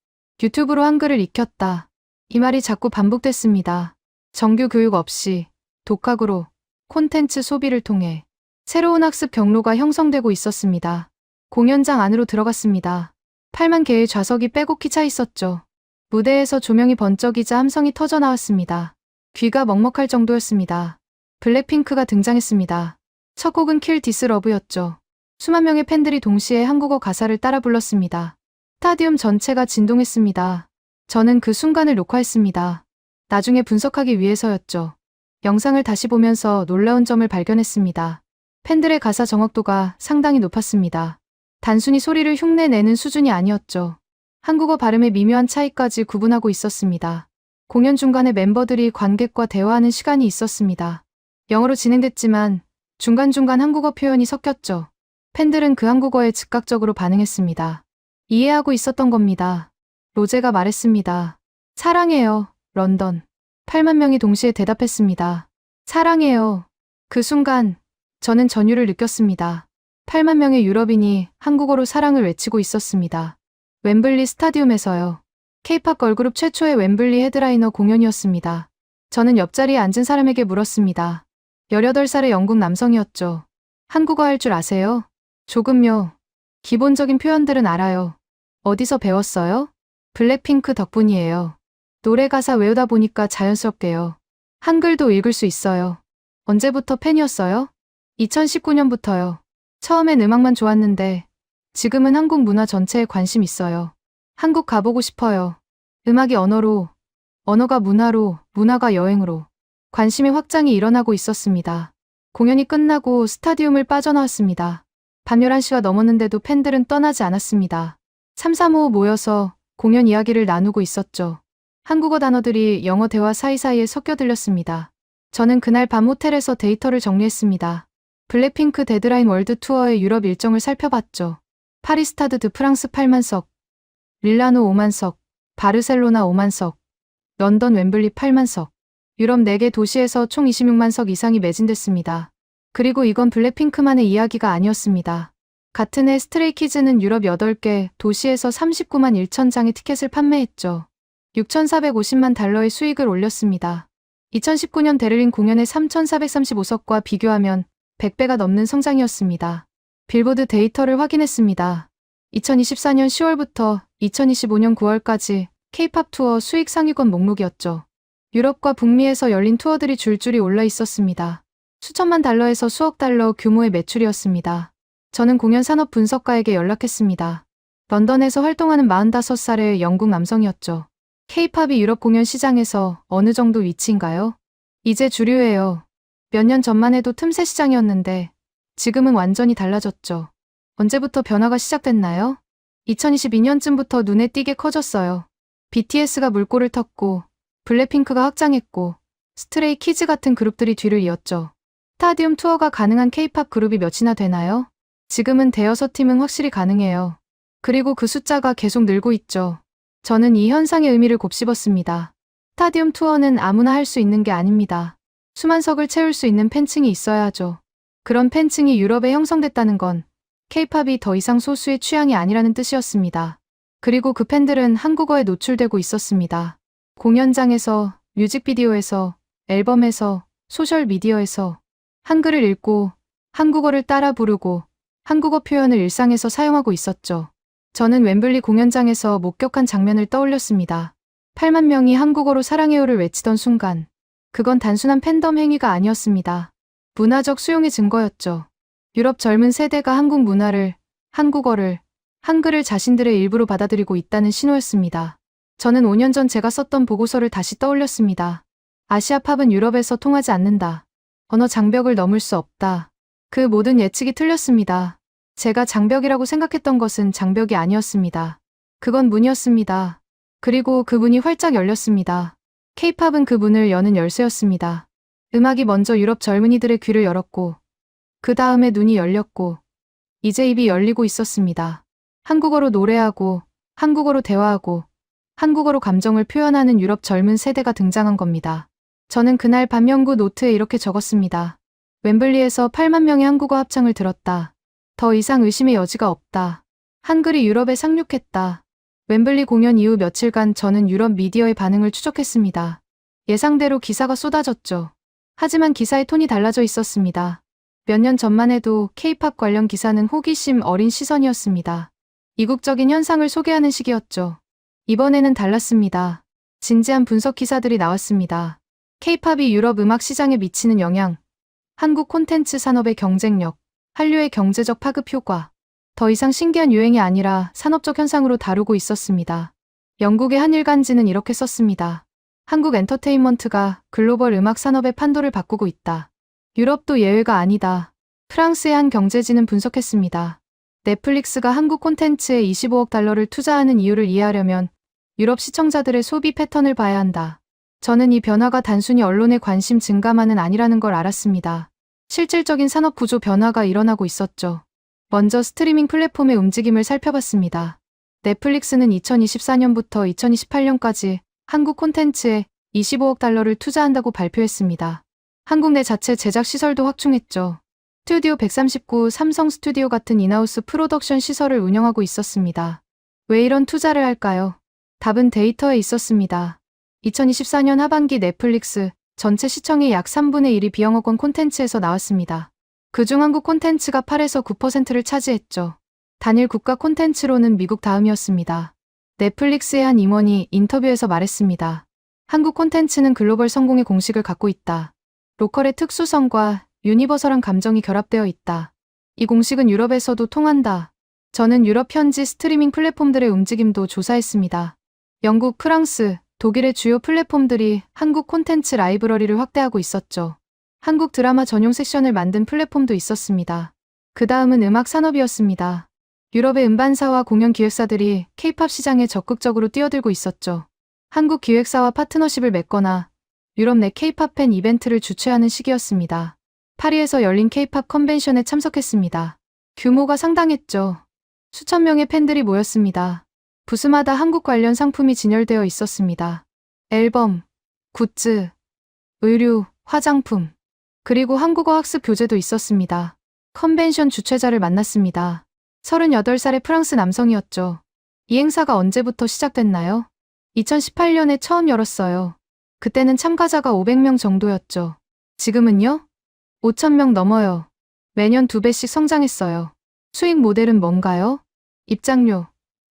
유튜브로 한글을 익혔다. 이 말이 자꾸 반복됐습니다. 정규 교육 없이 독학으로 콘텐츠 소비를 통해 새로운 학습 경로가 형성되고 있었습니다. 공연장 안으로 들어갔습니다. 8만 개의 좌석이 빼곡히 차 있었죠. 무대에서 조명이 번쩍이자 함성이 터져 나왔습니다. 귀가 먹먹할 정도였습니다. 블랙핑크가 등장했습니다. 첫 곡은 킬 디스 러브였죠. 수만 명의 팬들이 동시에 한국어 가사를 따라 불렀습니다. 스타디움 전체가 진동했습니다. 저는 그 순간을 녹화했습니다. 나중에 분석하기 위해서였죠. 영상을 다시 보면서 놀라운 점을 발견했습니다. 팬들의 가사 정확도가 상당히 높았습니다. 단순히 소리를 흉내내는 수준이 아니었죠. 한국어 발음의 미묘한 차이까지 구분하고 있었습니다. 공연 중간에 멤버들이 관객과 대화하는 시간이 있었습니다. 영어로 진행됐지만 중간중간 한국어 표현이 섞였죠. 팬들은 그 한국어에 즉각적으로 반응했습니다. 이해하고 있었던 겁니다. 로제가 말했습니다. 사랑해요, 런던. 8만 명이 동시에 대답했습니다. 사랑해요. 그 순간 저는 전율을 느꼈습니다. 8만 명의 유럽인이 한국어로 사랑을 외치고 있었습니다. 웸블리 스타디움에서요. K-팝 걸그룹 최초의 웸블리 헤드라이너 공연이었습니다. 저는 옆자리에 앉은 사람에게 물었습니다. 18살의 영국 남성이었죠. 한국어 할 줄 아세요? 조금요. 기본적인 표현들은 알아요. 어디서 배웠어요? 블랙핑크 덕분이에요. 노래 가사 외우다 보니까 자연스럽게요. 한글도 읽을 수 있어요. 언제부터 팬이었어요? 2019년부터요. 처음엔 음악만 좋았는데 지금은 한국 문화 전체에 관심 있어요. 한국 가보고 싶어요. 음악이 언어로, 언어가 문화로, 문화가 여행으로 관심의 확장이 일어나고 있었습니다. 공연이 끝나고 스타디움을 빠져나왔습니다. 밤 11시가 넘었는데도 팬들은 떠나지 않았습니다. 335 모여서 공연 이야기를 나누고 있었죠. 한국어 단어들이 영어 대화 사이사이에 섞여 들렸습니다. 저는 그날 밤 호텔에서 데이터를 정리했습니다. 블랙핑크 데드라인 월드 투어의 유럽 일정을 살펴봤죠. 파리 스타드 드 프랑스 8만석, 밀라노 5만석, 바르셀로나 5만석, 런던 웸블리 8만석, 유럽 4개 도시에서 총 26만석 이상이 매진됐습니다. 그리고 이건 블랙핑크만의 이야기가 아니었습니다. 같은 해 스트레이키즈는 유럽 8개 도시에서 39만 1천 장의 티켓을 판매했죠. 6,450만 달러의 수익을 올렸습니다. 2019년 베를린 공연의 3,435석과 비교하면 100배가 넘는 성장이었습니다. 빌보드 데이터를 확인했습니다. 2024년 10월부터 2025년 9월까지 K-팝 투어 수익 상위권 목록이었죠. 유럽과 북미에서 열린 투어들이 줄줄이 올라 있었습니다. 수천만 달러에서 수억 달러 규모의 매출이었습니다. 저는 공연 산업 분석가에게 연락했습니다. 런던에서 활동하는 45살의 영국 남성이었죠. K-팝이 유럽 공연 시장에서 어느 정도 위치인가요? 이제 주류예요. 몇 년 전만 해도 틈새 시장이었는데 지금은 완전히 달라졌죠. 언제부터 변화가 시작됐나요? 2022년쯤부터 눈에 띄게 커졌어요. BTS가 물꼬를 텄고 블랙핑크가 확장했고 스트레이 키즈 같은 그룹들이 뒤를 이었죠. 스타디움 투어가 가능한 K-팝 그룹이 몇이나 되나요? 지금은 대여섯 팀은 확실히 가능해요. 그리고 그 숫자가 계속 늘고 있죠. 저는 이 현상의 의미를 곱씹었습니다. 스타디움 투어는 아무나 할 수 있는 게 아닙니다. 수만 석을 채울 수 있는 팬층이 있어야 하죠. 그런 팬층이 유럽에 형성됐다는 건 K-팝이 더 이상 소수의 취향이 아니라는 뜻이었습니다. 그리고 그 팬들은 한국어에 노출되고 있었습니다. 공연장에서, 뮤직비디오에서, 앨범에서, 소셜미디어에서 한글을 읽고 한국어를 따라 부르고 한국어 표현을 일상에서 사용하고 있었죠. 저는 웸블리 공연장에서 목격한 장면을 떠올렸습니다. 8만 명이 한국어로 사랑해요를 외치던 순간, 그건 단순한 팬덤 행위가 아니었습니다. 문화적 수용의 증거였죠. 유럽 젊은 세대가 한국 문화를, 한국어를, 한글을 자신들의 일부로 받아들이고 있다는 신호였습니다. 저는 5년 전 제가 썼던 보고서를 다시 떠올렸습니다. 아시아 팝은 유럽에서 통하지 않는다. 언어 장벽을 넘을 수 없다. 그 모든 예측이 틀렸습니다. 제가 장벽이라고 생각했던 것은 장벽이 아니었습니다. 그건 문이었습니다. 그리고 그 문이 활짝 열렸습니다. K-팝은 그 문을 여는 열쇠였습니다. 음악이 먼저 유럽 젊은이들의 귀를 열었고, 그 다음에 눈이 열렸고, 이제 입이 열리고 있었습니다. 한국어로 노래하고, 한국어로 대화하고, 한국어로 감정을 표현하는 유럽 젊은 세대가 등장한 겁니다. 저는 그날 밤 연구 노트에 이렇게 적었습니다. 웸블리에서 8만 명의 한국어 합창을 들었다. 더 이상 의심의 여지가 없다. 한글이 유럽에 상륙했다. 웸블리 공연 이후 며칠간 저는 유럽 미디어의 반응을 추적했습니다. 예상대로 기사가 쏟아졌죠. 하지만 기사의 톤이 달라져 있었습니다. 몇 년 전만 해도 K-팝 관련 기사는 호기심 어린 시선이었습니다. 이국적인 현상을 소개하는 시기였죠. 이번에는 달랐습니다. 진지한 분석 기사들이 나왔습니다. K-팝이 유럽 음악 시장에 미치는 영향, 한국 콘텐츠 산업의 경쟁력, 한류의 경제적 파급 효과, 더 이상 신기한 유행이 아니라 산업적 현상으로 다루고 있었습니다. 영국의 한 일간지는 이렇게 썼습니다. 한국 엔터테인먼트가 글로벌 음악 산업의 판도를 바꾸고 있다. 유럽도 예외가 아니다. 프랑스의 한 경제지는 분석했습니다. 넷플릭스가 한국 콘텐츠에 25억 달러를 투자하는 이유를 이해하려면 유럽 시청자들의 소비 패턴을 봐야 한다. 저는 이 변화가 단순히 언론의 관심 증가만은 아니라는 걸 알았습니다. 실질적인 산업 구조 변화가 일어나고 있었죠. 먼저 스트리밍 플랫폼의 움직임을 살펴봤습니다. 넷플릭스는 2024년부터 2028년까지 한국 콘텐츠에 25억 달러를 투자한다고 발표했습니다. 한국 내 자체 제작 시설도 확충했죠. 스튜디오 139 삼성 스튜디오 같은 인하우스 프로덕션 시설을 운영하고 있었습니다. 왜 이런 투자를 할까요? 답은 데이터에 있었습니다. 2024년 하반기 넷플릭스 전체 시청의 약 3분의 1이 비영어권 콘텐츠에서 나왔습니다. 그중 한국 콘텐츠가 8에서 9%를 차지했죠. 단일 국가 콘텐츠로는 미국 다음이었습니다. 넷플릭스의 한 임원이 인터뷰에서 말했습니다. 한국 콘텐츠는 글로벌 성공의 공식을 갖고 있다. 로컬의 특수성과 유니버설한 감정이 결합되어 있다. 이 공식은 유럽에서도 통한다. 저는 유럽 현지 스트리밍 플랫폼들의 움직임도 조사했습니다. 영국, 프랑스, 독일의 주요 플랫폼들이 한국 콘텐츠 라이브러리를 확대하고 있었죠. 한국 드라마 전용 섹션을 만든 플랫폼도 있었습니다. 그 다음은 음악 산업이었습니다. 유럽의 음반사와 공연 기획사들이 K-팝 시장에 적극적으로 뛰어들고 있었죠. 한국 기획사와 파트너십을 맺거나 유럽 내 K-팝 팬 이벤트를 주최하는 시기였습니다. 파리에서 열린 K-팝 컨벤션에 참석했습니다. 규모가 상당했죠. 수천 명의 팬들이 모였습니다. 부스마다 한국 관련 상품이 진열되어 있었습니다. 앨범, 굿즈, 의류, 화장품, 그리고 한국어 학습 교재도 있었습니다. 컨벤션 주최자를 만났습니다. 38살의 프랑스 남성이었죠. 이 행사가 언제부터 시작됐나요? 2018년에 처음 열었어요. 그때는 참가자가 500명 정도였죠. 지금은요? 5,000명 넘어요. 매년 2배씩 성장했어요. 수익 모델은 뭔가요? 입장료,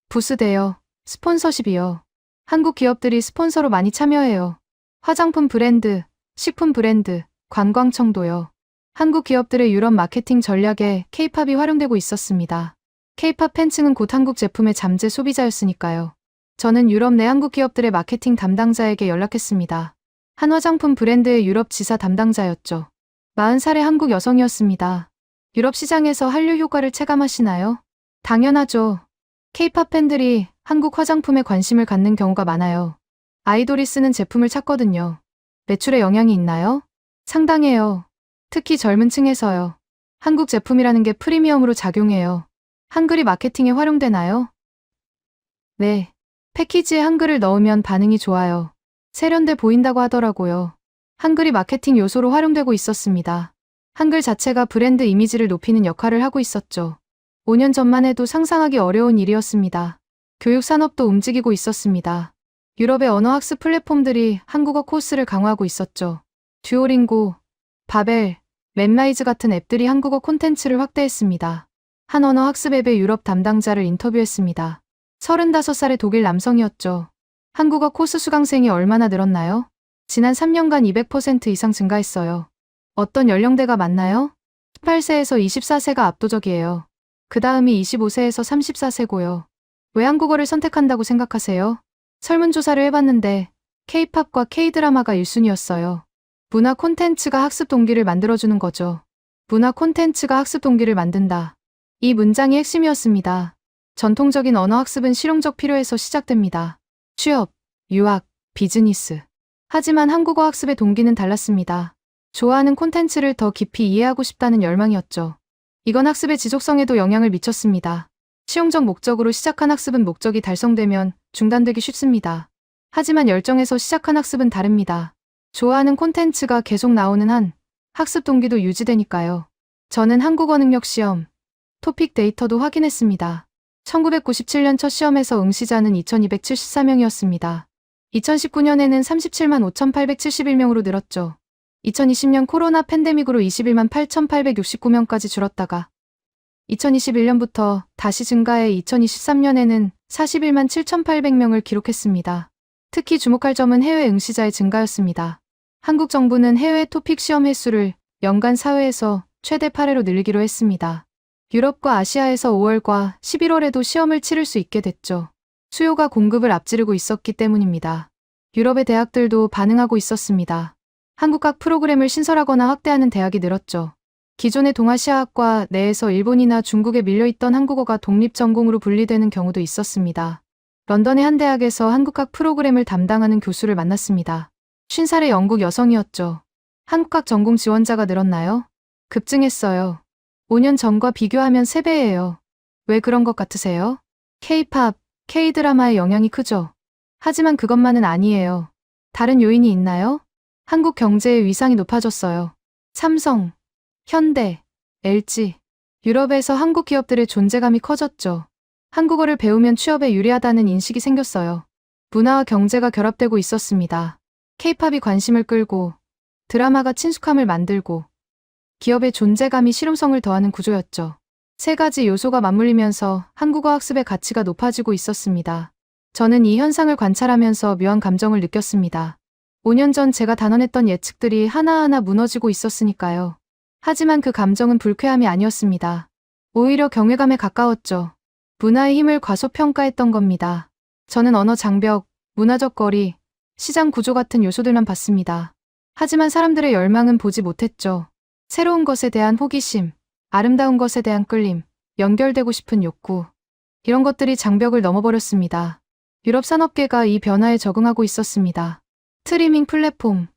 부스 대여, 스폰서십이요. 한국 기업들이 스폰서로 많이 참여해요. 화장품 브랜드, 식품 브랜드, 관광청도요. 한국 기업들의 유럽 마케팅 전략에 K-팝이 활용되고 있었습니다. K-팝 팬층은 곧 한국 제품의 잠재 소비자였으니까요. 저는 유럽 내 한국 기업들의 마케팅 담당자에게 연락했습니다. 한 화장품 브랜드의 유럽 지사 담당자였죠. 40살의 한국 여성이었습니다. 유럽 시장에서 한류 효과를 체감하시나요? 당연하죠. K-팝 팬들이 한국 화장품에 관심을 갖는 경우가 많아요. 아이돌이 쓰는 제품을 찾거든요. 매출에 영향이 있나요? 상당해요. 특히 젊은 층에서요. 한국 제품이라는 게 프리미엄으로 작용해요. 한글이 마케팅에 활용되나요? 네. 패키지에 한글을 넣으면 반응이 좋아요. 세련돼 보인다고 하더라고요. 한글이 마케팅 요소로 활용되고 있었습니다. 한글 자체가 브랜드 이미지를 높이는 역할을 하고 있었죠. 5년 전만 해도 상상하기 어려운 일이었습니다. 교육 산업도 움직이고 있었습니다. 유럽의 언어학습 플랫폼들이 한국어 코스를 강화하고 있었죠. 듀오링고, 바벨, 맵라이즈 같은 앱들이 한국어 콘텐츠를 확대했습니다. 한 언어 학습 앱의 유럽 담당자를 인터뷰했습니다. 35살의 독일 남성이었죠. 한국어 코스 수강생이 얼마나 늘었나요? 지난 3년간 200% 이상 증가했어요. 어떤 연령대가 많나요? 18세에서 24세가 압도적이에요. 그 다음이 25세에서 34세고요. 왜 한국어를 선택한다고 생각하세요? 설문조사를 해봤는데 K-팝과 K-드라마가 1순위였어요. 문화 콘텐츠가 학습 동기를 만들어주는 거죠. 문화 콘텐츠가 학습 동기를 만든다. 이 문장이 핵심이었습니다. 전통적인 언어 학습은 실용적 필요에서 시작됩니다. 취업, 유학, 비즈니스. 하지만 한국어 학습의 동기는 달랐습니다. 좋아하는 콘텐츠를 더 깊이 이해하고 싶다는 열망이었죠. 이건 학습의 지속성에도 영향을 미쳤습니다. 실용적 목적으로 시작한 학습은 목적이 달성되면 중단되기 쉽습니다. 하지만 열정에서 시작한 학습은 다릅니다. 좋아하는 콘텐츠가 계속 나오는 한 학습 동기도 유지되니까요. 저는 한국어 능력 시험, 토픽 데이터도 확인했습니다. 1997년 첫 시험에서 응시자는 2274명이었습니다. 2019년에는 37만 5871명으로 늘었죠. 2020년 코로나 팬데믹으로 21만 8869명까지 줄었다가 2021년부터 다시 증가해 2023년에는 41만 7800명을 기록했습니다. 특히 주목할 점은 해외 응시자의 증가였습니다. 한국 정부는 해외 토픽 시험 횟수를 연간 4회에서 최대 8회로 늘리기로 했습니다. 유럽과 아시아에서 5월과 11월에도 시험을 치를 수 있게 됐죠. 수요가 공급을 앞지르고 있었기 때문입니다. 유럽의 대학들도 반응하고 있었습니다. 한국학 프로그램을 신설하거나 확대하는 대학이 늘었죠. 기존의 동아시아학과 내에서 일본이나 중국에 밀려있던 한국어가 독립전공으로 분리되는 경우도 있었습니다. 런던의 한 대학에서 한국학 프로그램을 담당하는 교수를 만났습니다. 50살의 영국 여성이었죠. 한국학 전공 지원자가 늘었나요? 급증했어요. 5년 전과 비교하면 3배예요. 왜 그런 것 같으세요? K-팝, K-드라마의 영향이 크죠. 하지만 그것만은 아니에요. 다른 요인이 있나요? 한국 경제의 위상이 높아졌어요. 삼성, 현대, LG, 유럽에서 한국 기업들의 존재감이 커졌죠. 한국어를 배우면 취업에 유리하다는 인식이 생겼어요. 문화와 경제가 결합되고 있었습니다. K-팝이 관심을 끌고 드라마가 친숙함을 만들고 기업의 존재감이 실용성을 더하는 구조였죠. 세 가지 요소가 맞물리면서 한국어 학습의 가치가 높아지고 있었습니다. 저는 이 현상을 관찰하면서 묘한 감정을 느꼈습니다. 5년 전 제가 단언했던 예측들이 하나하나 무너지고 있었으니까요. 하지만 그 감정은 불쾌함이 아니었습니다. 오히려 경외감에 가까웠죠. 문화의 힘을 과소평가했던 겁니다. 저는 언어 장벽, 문화적 거리, 시장 구조 같은 요소들만 봤습니다. 하지만 사람들의 열망은 보지 못했죠. 새로운 것에 대한 호기심, 아름다운 것에 대한 끌림, 연결되고 싶은 욕구. 이런 것들이 장벽을 넘어버렸습니다. 유럽 산업계가 이 변화에 적응하고 있었습니다. 스트리밍 플랫폼,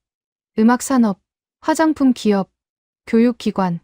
음악 산업, 화장품 기업, 교육기관,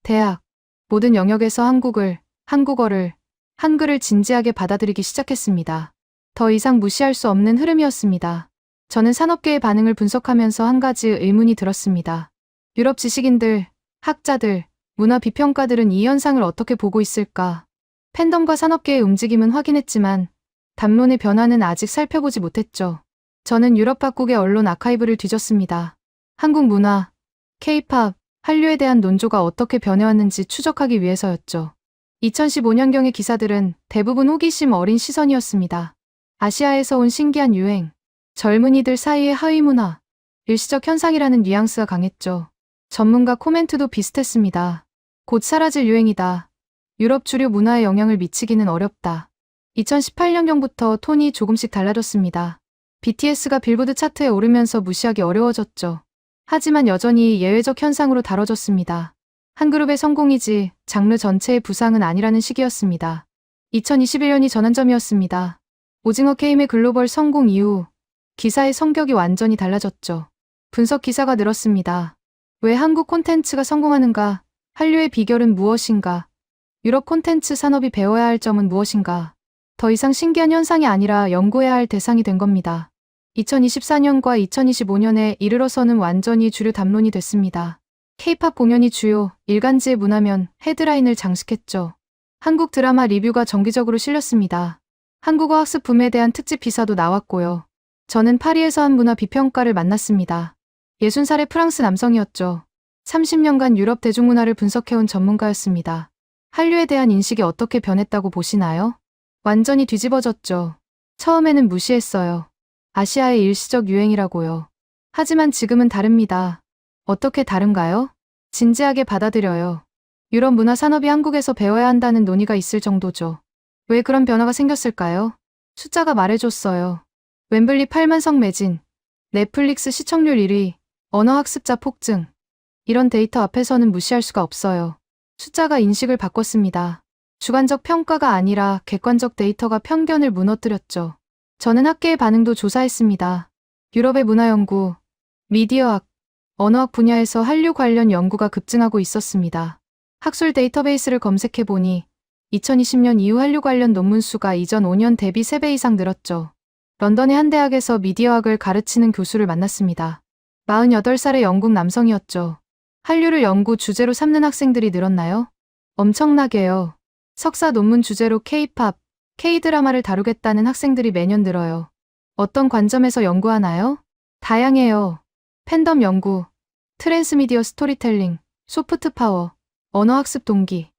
대학, 모든 영역에서 한국어를, 한글을 진지하게 받아들이기 시작했습니다. 더 이상 무시할 수 없는 흐름이었습니다. 저는 산업계의 반응을 분석하면서 한 가지 의문이 들었습니다. 유럽 지식인들, 학자들, 문화 비평가들은 이 현상을 어떻게 보고 있을까? 팬덤과 산업계의 움직임은 확인했지만 담론의 변화는 아직 살펴보지 못했죠. 저는 유럽 각국의 언론 아카이브를 뒤졌습니다. 한국 문화, K-팝, 한류에 대한 논조가 어떻게 변해왔는지 추적하기 위해서였죠. 2015년경의 기사들은 대부분 호기심 어린 시선이었습니다. 아시아에서 온 신기한 유행, 젊은이들 사이의 하위 문화, 일시적 현상이라는 뉘앙스가 강했죠. 전문가 코멘트도 비슷했습니다. 곧 사라질 유행이다. 유럽 주류 문화에 영향을 미치기는 어렵다. 2018년경부터 톤이 조금씩 달라졌습니다. BTS가 빌보드 차트에 오르면서 무시하기 어려워졌죠. 하지만 여전히 예외적 현상으로 다뤄졌습니다. 한 그룹의 성공이지 장르 전체의 부상은 아니라는 시기였습니다. 2021년이 전환점이었습니다. 오징어 게임의 글로벌 성공 이후 기사의 성격이 완전히 달라졌죠. 분석 기사가 늘었습니다. 왜 한국 콘텐츠가 성공하는가? 한류의 비결은 무엇인가? 유럽 콘텐츠 산업이 배워야 할 점은 무엇인가? 더 이상 신기한 현상이 아니라 연구해야 할 대상이 된 겁니다. 2024년과 2025년에 이르러서는 완전히 주류 담론이 됐습니다. K-팝 공연이 주요 일간지의 문화면 헤드라인을 장식했죠. 한국 드라마 리뷰가 정기적으로 실렸습니다. 한국어 학습 붐에 대한 특집 기사도 나왔고요. 저는 파리에서 한 문화 비평가를 만났습니다. 60살의 프랑스 남성이었죠. 30년간 유럽 대중문화를 분석해온 전문가였습니다. 한류에 대한 인식이 어떻게 변했다고 보시나요? 완전히 뒤집어졌죠. 처음에는 무시했어요. 아시아의 일시적 유행이라고요. 하지만 지금은 다릅니다. 어떻게 다른가요? 진지하게 받아들여요. 유럽 문화 산업이 한국에서 배워야 한다는 논의가 있을 정도죠. 왜 그런 변화가 생겼을까요? 숫자가 말해줬어요. 웸블리 8만 석 매진, 넷플릭스 시청률 1위, 언어학습자 폭증. 이런 데이터 앞에서는 무시할 수가 없어요. 숫자가 인식을 바꿨습니다. 주관적 평가가 아니라 객관적 데이터가 편견을 무너뜨렸죠. 저는 학계의 반응도 조사했습니다. 유럽의 문화연구, 미디어학, 언어학 분야에서 한류 관련 연구가 급증하고 있었습니다. 학술 데이터베이스를 검색해보니 2020년 이후 한류 관련 논문 수가 이전 5년 대비 3배 이상 늘었죠. 런던의 한 대학에서 미디어학을 가르치는 교수를 만났습니다. 48살의 영국 남성이었죠. 한류를 연구 주제로 삼는 학생들이 늘었나요? 엄청나게요. 석사 논문 주제로 K-팝, K-드라마를 다루겠다는 학생들이 매년 늘어요. 어떤 관점에서 연구하나요? 다양해요. 팬덤 연구, 트랜스미디어 스토리텔링, 소프트 파워, 언어학습 동기.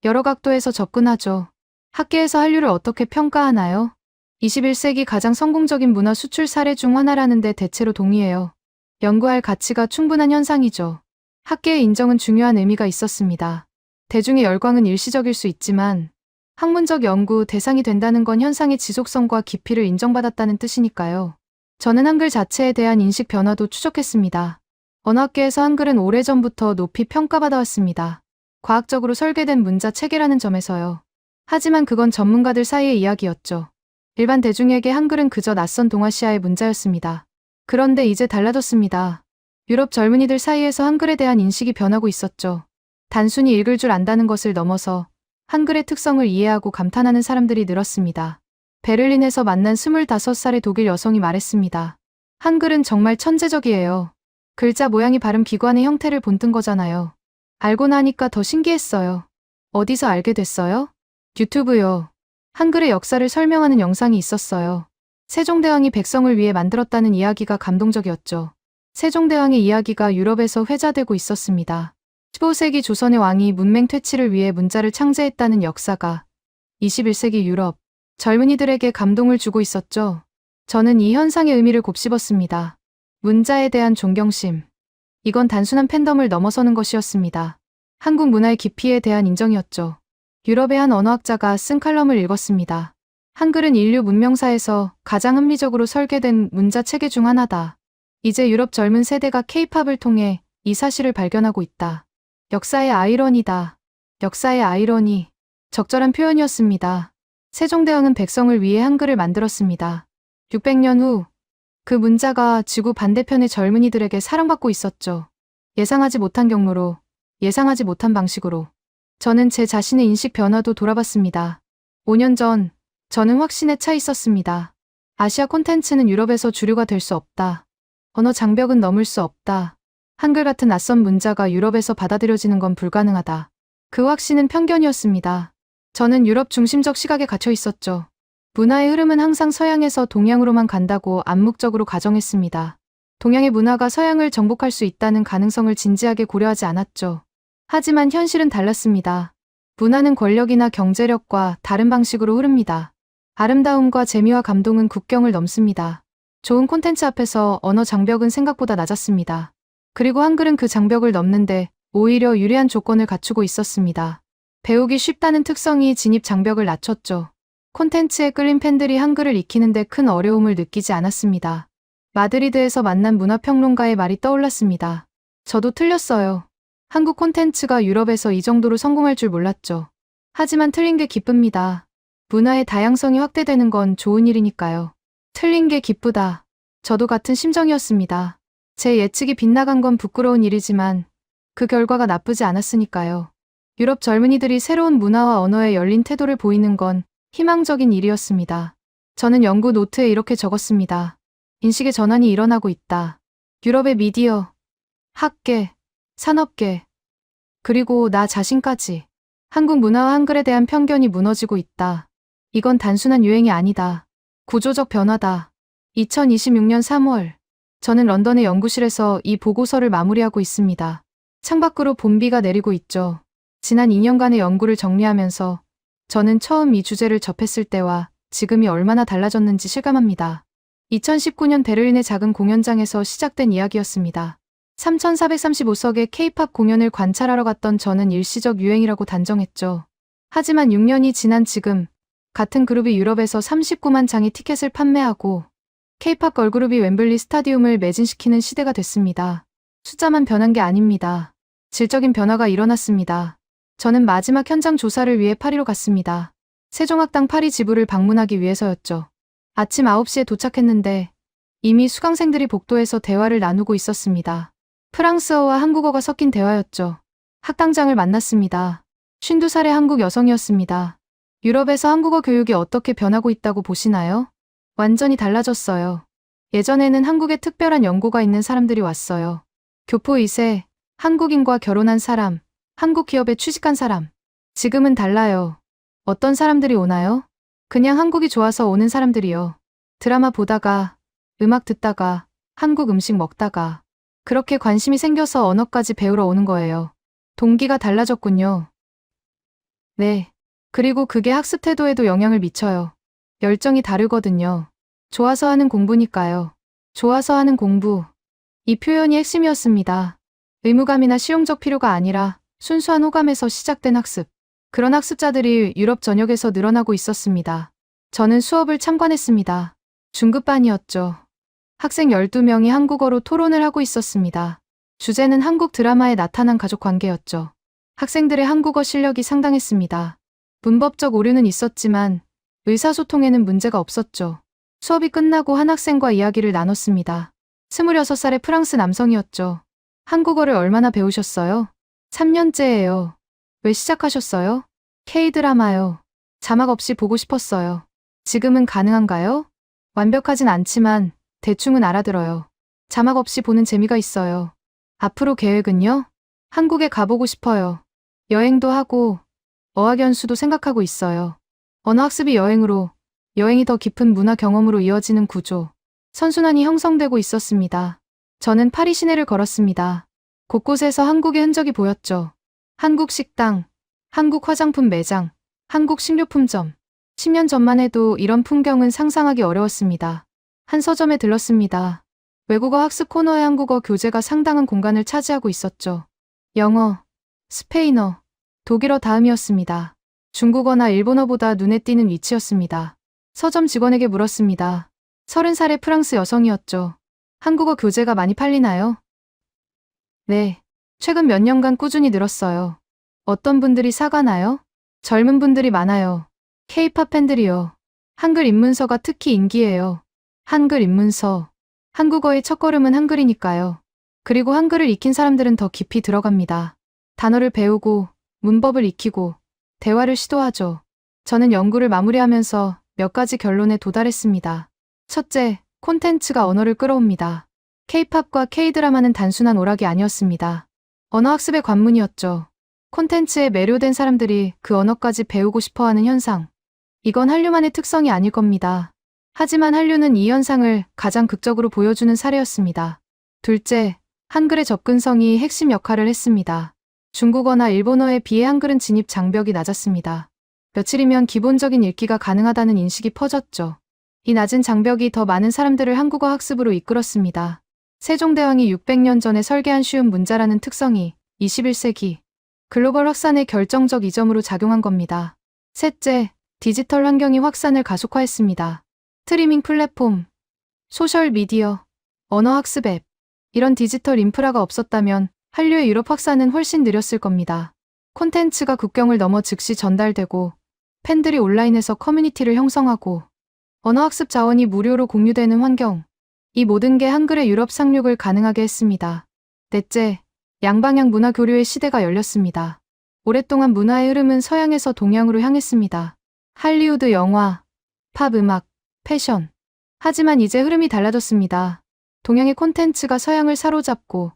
여러 각도에서 접근하죠. 학계에서 한류를 어떻게 평가하나요? 21세기 가장 성공적인 문화 수출 사례 중 하나라는데 대체로 동의해요. 연구할 가치가 충분한 현상이죠. 학계의 인정은 중요한 의미가 있었습니다. 대중의 열광은 일시적일 수 있지만 학문적 연구 대상이 된다는 건 현상의 지속성과 깊이를 인정받았다는 뜻이니까요. 저는 한글 자체에 대한 인식 변화도 추적했습니다. 언어학계에서 한글은 오래전부터 높이 평가받아왔습니다. 과학적으로 설계된 문자 체계라는 점에서요. 하지만 그건 전문가들 사이의 이야기였죠. 일반 대중에게 한글은 그저 낯선 동아시아의 문자였습니다. 그런데 이제 달라졌습니다. 유럽 젊은이들 사이에서 한글에 대한 인식이 변하고 있었죠. 단순히 읽을 줄 안다는 것을 넘어서 한글의 특성을 이해하고 감탄하는 사람들이 늘었습니다. 베를린에서 만난 25살의 독일 여성이 말했습니다. 한글은 정말 천재적이에요. 글자 모양이 발음 기관의 형태를 본뜬 거잖아요. 알고 나니까 더 신기했어요. 어디서 알게 됐어요? 유튜브요. 한글의 역사를 설명하는 영상이 있었어요. 세종대왕이 백성을 위해 만들었다는 이야기가 감동적이었죠. 세종대왕의 이야기가 유럽에서 회자되고 있었습니다. 15세기 조선의 왕이 문맹 퇴치를 위해 문자를 창제했다는 역사가 21세기 유럽 젊은이들에게 감동을 주고 있었죠. 저는 이 현상의 의미를 곱씹었습니다. 문자에 대한 존경심. 이건 단순한 팬덤을 넘어서는 것이었습니다. 한국 문화의 깊이에 대한 인정이었죠. 유럽의 한 언어학자가 쓴 칼럼을 읽었습니다. 한글은 인류 문명사에서 가장 합리적으로 설계된 문자 체계 중 하나다. 이제 유럽 젊은 세대가 K-팝을 통해 이 사실을 발견하고 있다. 역사의 아이러니다. 역사의 아이러니. 적절한 표현이었습니다. 세종대왕은 백성을 위해 한글을 만들었습니다. 600년 후 그 문자가 지구 반대편의 젊은이들에게 사랑받고 있었죠. 예상하지 못한 경로로, 예상하지 못한 방식으로. 저는 제 자신의 인식 변화도 돌아봤습니다. 5년 전, 저는 확신에 차 있었습니다. 아시아 콘텐츠는 유럽에서 주류가 될 수 없다. 언어 장벽은 넘을 수 없다. 한글 같은 낯선 문자가 유럽에서 받아들여지는 건 불가능하다. 그 확신은 편견이었습니다. 저는 유럽 중심적 시각에 갇혀 있었죠. 문화의 흐름은 항상 서양에서 동양으로만 간다고 암묵적으로 가정했습니다. 동양의 문화가 서양을 정복할 수 있다는 가능성을 진지하게 고려하지 않았죠. 하지만 현실은 달랐습니다. 문화는 권력이나 경제력과 다른 방식으로 흐릅니다. 아름다움과 재미와 감동은 국경을 넘습니다. 좋은 콘텐츠 앞에서 언어 장벽은 생각보다 낮았습니다. 그리고 한글은 그 장벽을 넘는데 오히려 유리한 조건을 갖추고 있었습니다. 배우기 쉽다는 특성이 진입 장벽을 낮췄죠. 콘텐츠에 끌린 팬들이 한글을 익히는데 큰 어려움을 느끼지 않았습니다. 마드리드에서 만난 문화평론가의 말이 떠올랐습니다. 저도 틀렸어요. 한국 콘텐츠가 유럽에서 이 정도로 성공할 줄 몰랐죠. 하지만 틀린 게 기쁩니다. 문화의 다양성이 확대되는 건 좋은 일이니까요. 틀린 게 기쁘다. 저도 같은 심정이었습니다. 제 예측이 빗나간 건 부끄러운 일이지만 그 결과가 나쁘지 않았으니까요. 유럽 젊은이들이 새로운 문화와 언어에 열린 태도를 보이는 건 희망적인 일이었습니다. 저는 연구 노트에 이렇게 적었습니다. 인식의 전환이 일어나고 있다. 유럽의 미디어, 학계, 산업계, 그리고 나 자신까지. 한국 문화와 한글에 대한 편견이 무너지고 있다. 이건 단순한 유행이 아니다. 구조적 변화다. 2026년 3월, 저는 런던의 연구실에서 이 보고서를 마무리하고 있습니다. 창밖으로 봄비가 내리고 있죠. 지난 2년간의 연구를 정리하면서 저는 처음 이 주제를 접했을 때와 지금이 얼마나 달라졌는지 실감합니다. 2019년 베를린의 작은 공연장에서 시작된 이야기였습니다. 3,435석의 K-팝 공연을 관찰하러 갔던 저는 일시적 유행이라고 단정했죠. 하지만 6년이 지난 지금 같은 그룹이 유럽에서 39만 장의 티켓을 판매하고 K-팝 걸그룹이 웸블리 스타디움을 매진시키는 시대가 됐습니다. 숫자만 변한 게 아닙니다. 질적인 변화가 일어났습니다. 저는 마지막 현장 조사를 위해 파리로 갔습니다. 세종학당 파리 지부를 방문하기 위해서였죠. 아침 9시에 도착했는데 이미 수강생들이 복도에서 대화를 나누고 있었습니다. 프랑스어와 한국어가 섞인 대화였죠. 학당장을 만났습니다. 52살의 한국 여성이었습니다. 유럽에서 한국어 교육이 어떻게 변하고 있다고 보시나요? 완전히 달라졌어요. 예전에는 한국에 특별한 연고가 있는 사람들이 왔어요. 교포 2세, 한국인과 결혼한 사람, 한국 기업에 취직한 사람. 지금은 달라요. 어떤 사람들이 오나요? 그냥 한국이 좋아서 오는 사람들이요. 드라마 보다가, 음악 듣다가, 한국 음식 먹다가. 그렇게 관심이 생겨서 언어까지 배우러 오는 거예요. 동기가 달라졌군요. 네. 그리고 그게 학습 태도에도 영향을 미쳐요. 열정이 다르거든요. 좋아서 하는 공부니까요. 좋아서 하는 공부. 이 표현이 핵심이었습니다. 의무감이나 실용적 필요가 아니라 순수한 호감에서 시작된 학습. 그런 학습자들이 유럽 전역에서 늘어나고 있었습니다. 저는 수업을 참관했습니다. 중급반이었죠. 학생 12명이 한국어로 토론을 하고 있었습니다. 주제는 한국 드라마에 나타난 가족 관계였죠. 학생들의 한국어 실력이 상당했습니다. 문법적 오류는 있었지만 의사소통에는 문제가 없었죠. 수업이 끝나고 한 학생과 이야기를 나눴습니다. 26살의 프랑스 남성이었죠. 한국어를 얼마나 배우셨어요? 3년째예요. 왜 시작하셨어요? K-드라마요. 자막 없이 보고 싶었어요. 지금은 가능한가요? 완벽하진 않지만 대충은 알아들어요. 자막 없이 보는 재미가 있어요. 앞으로 계획은요? 한국에 가보고 싶어요. 여행도 하고 어학연수도 생각하고 있어요. 언어학습이 여행으로, 여행이 더 깊은 문화 경험으로 이어지는 구조. 선순환이 형성되고 있었습니다. 저는 파리 시내를 걸었습니다. 곳곳에서 한국의 흔적이 보였죠. 한국 식당, 한국 화장품 매장, 한국 식료품점. 10년 전만 해도 이런 풍경은 상상하기 어려웠습니다. 한 서점에 들렀습니다. 외국어 학습 코너의 한국어 교재가 상당한 공간을 차지하고 있었죠. 영어, 스페인어, 독일어 다음이었습니다. 중국어나 일본어보다 눈에 띄는 위치였습니다. 서점 직원에게 물었습니다. 30살의 프랑스 여성이었죠. 한국어 교재가 많이 팔리나요? 네. 최근 몇 년간 꾸준히 늘었어요. 어떤 분들이 사가나요? 젊은 분들이 많아요. K-팝 팬들이요. 한글 입문서가 특히 인기예요. 한글 입문서. 한국어의 첫걸음은 한글이니까요. 그리고 한글을 익힌 사람들은 더 깊이 들어갑니다. 단어를 배우고, 문법을 익히고, 대화를 시도하죠. 저는 연구를 마무리하면서 몇 가지 결론에 도달했습니다. 첫째, 콘텐츠가 언어를 끌어옵니다. K-팝과 K-드라마는 단순한 오락이 아니었습니다. 언어학습의 관문이었죠. 콘텐츠에 매료된 사람들이 그 언어까지 배우고 싶어하는 현상. 이건 한류만의 특성이 아닐 겁니다. 하지만 한류는 이 현상을 가장 극적으로 보여주는 사례였습니다. 둘째, 한글의 접근성이 핵심 역할을 했습니다. 중국어나 일본어에 비해 한글은 진입 장벽이 낮았습니다. 며칠이면 기본적인 읽기가 가능하다는 인식이 퍼졌죠. 이 낮은 장벽이 더 많은 사람들을 한국어 학습으로 이끌었습니다. 세종대왕이 600년 전에 설계한 쉬운 문자라는 특성이 21세기 글로벌 확산의 결정적 이점으로 작용한 겁니다. 셋째, 디지털 환경이 확산을 가속화했습니다. 스트리밍 플랫폼, 소셜미디어, 언어학습 앱, 이런 디지털 인프라가 없었다면 한류의 유럽 확산은 훨씬 느렸을 겁니다. 콘텐츠가 국경을 넘어 즉시 전달되고 팬들이 온라인에서 커뮤니티를 형성하고 언어학습 자원이 무료로 공유되는 환경, 이 모든 게 한글의 유럽 상륙을 가능하게 했습니다. 넷째, 양방향 문화 교류의 시대가 열렸습니다. 오랫동안 문화의 흐름은 서양에서 동양으로 향했습니다. 할리우드 영화, 팝 음악, 패션. 하지만 이제 흐름이 달라졌습니다. 동양의 콘텐츠가 서양을 사로잡고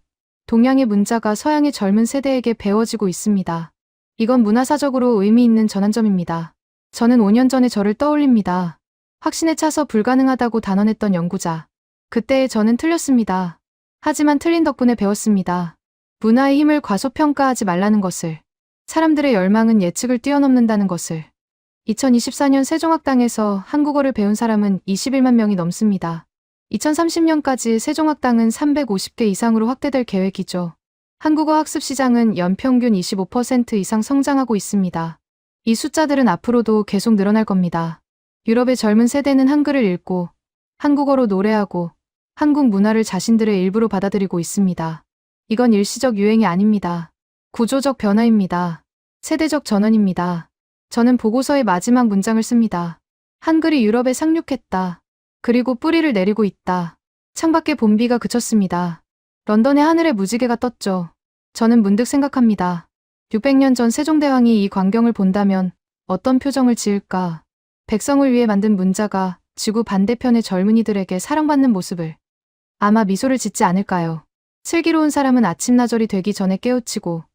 동양의 문자가 서양의 젊은 세대에게 배워지고 있습니다. 이건 문화사적으로 의미 있는 전환점입니다. 저는 5년 전에 저를 떠올립니다. 확신에 차서 불가능하다고 단언했던 연구자. 그때의 저는 틀렸습니다. 하지만 틀린 덕분에 배웠습니다. 문화의 힘을 과소평가하지 말라는 것을. 사람들의 열망은 예측을 뛰어넘는다는 것을. 2024년 세종학당에서 한국어를 배운 사람은 21만 명이 넘습니다. 2030년까지 세종학당은 350개 이상으로 확대될 계획이죠. 한국어 학습 시장은 연평균 25% 이상 성장하고 있습니다. 이 숫자들은 앞으로도 계속 늘어날 겁니다. 유럽의 젊은 세대는 한글을 읽고 한국어로 노래하고 한국 문화를 자신들의 일부로 받아들이고 있습니다. 이건 일시적 유행이 아닙니다. 구조적 변화입니다. 세대적 전환입니다. 저는 보고서의 마지막 문장을 씁니다. 한글이 유럽에 상륙했다. 그리고 뿌리를 내리고 있다. 창밖에 봄비가 그쳤습니다. 런던의 하늘에 무지개가 떴죠. 저는 문득 생각합니다. 600년 전 세종대왕이 이 광경을 본다면 어떤 표정을 지을까? 백성을 위해 만든 문자가 지구 반대편의 젊은이들에게 사랑받는 모습을 아마 미소를 짓지 않을까요? 슬기로운 사람은 아침나절이 되기 전에 깨우치고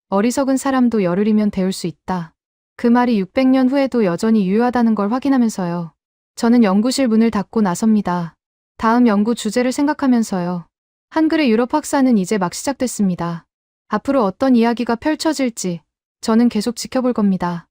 어리석은 사람도 열흘이면 데울 수 있다. 그 말이 600년 후에도 여전히 유효하다는 걸 확인하면서요. 저는 연구실 문을 닫고 나섭니다. 다음 연구 주제를 생각하면서요. 한글의 유럽 확산은 이제 막 시작됐습니다. 앞으로 어떤 이야기가 펼쳐질지 저는 계속 지켜볼 겁니다.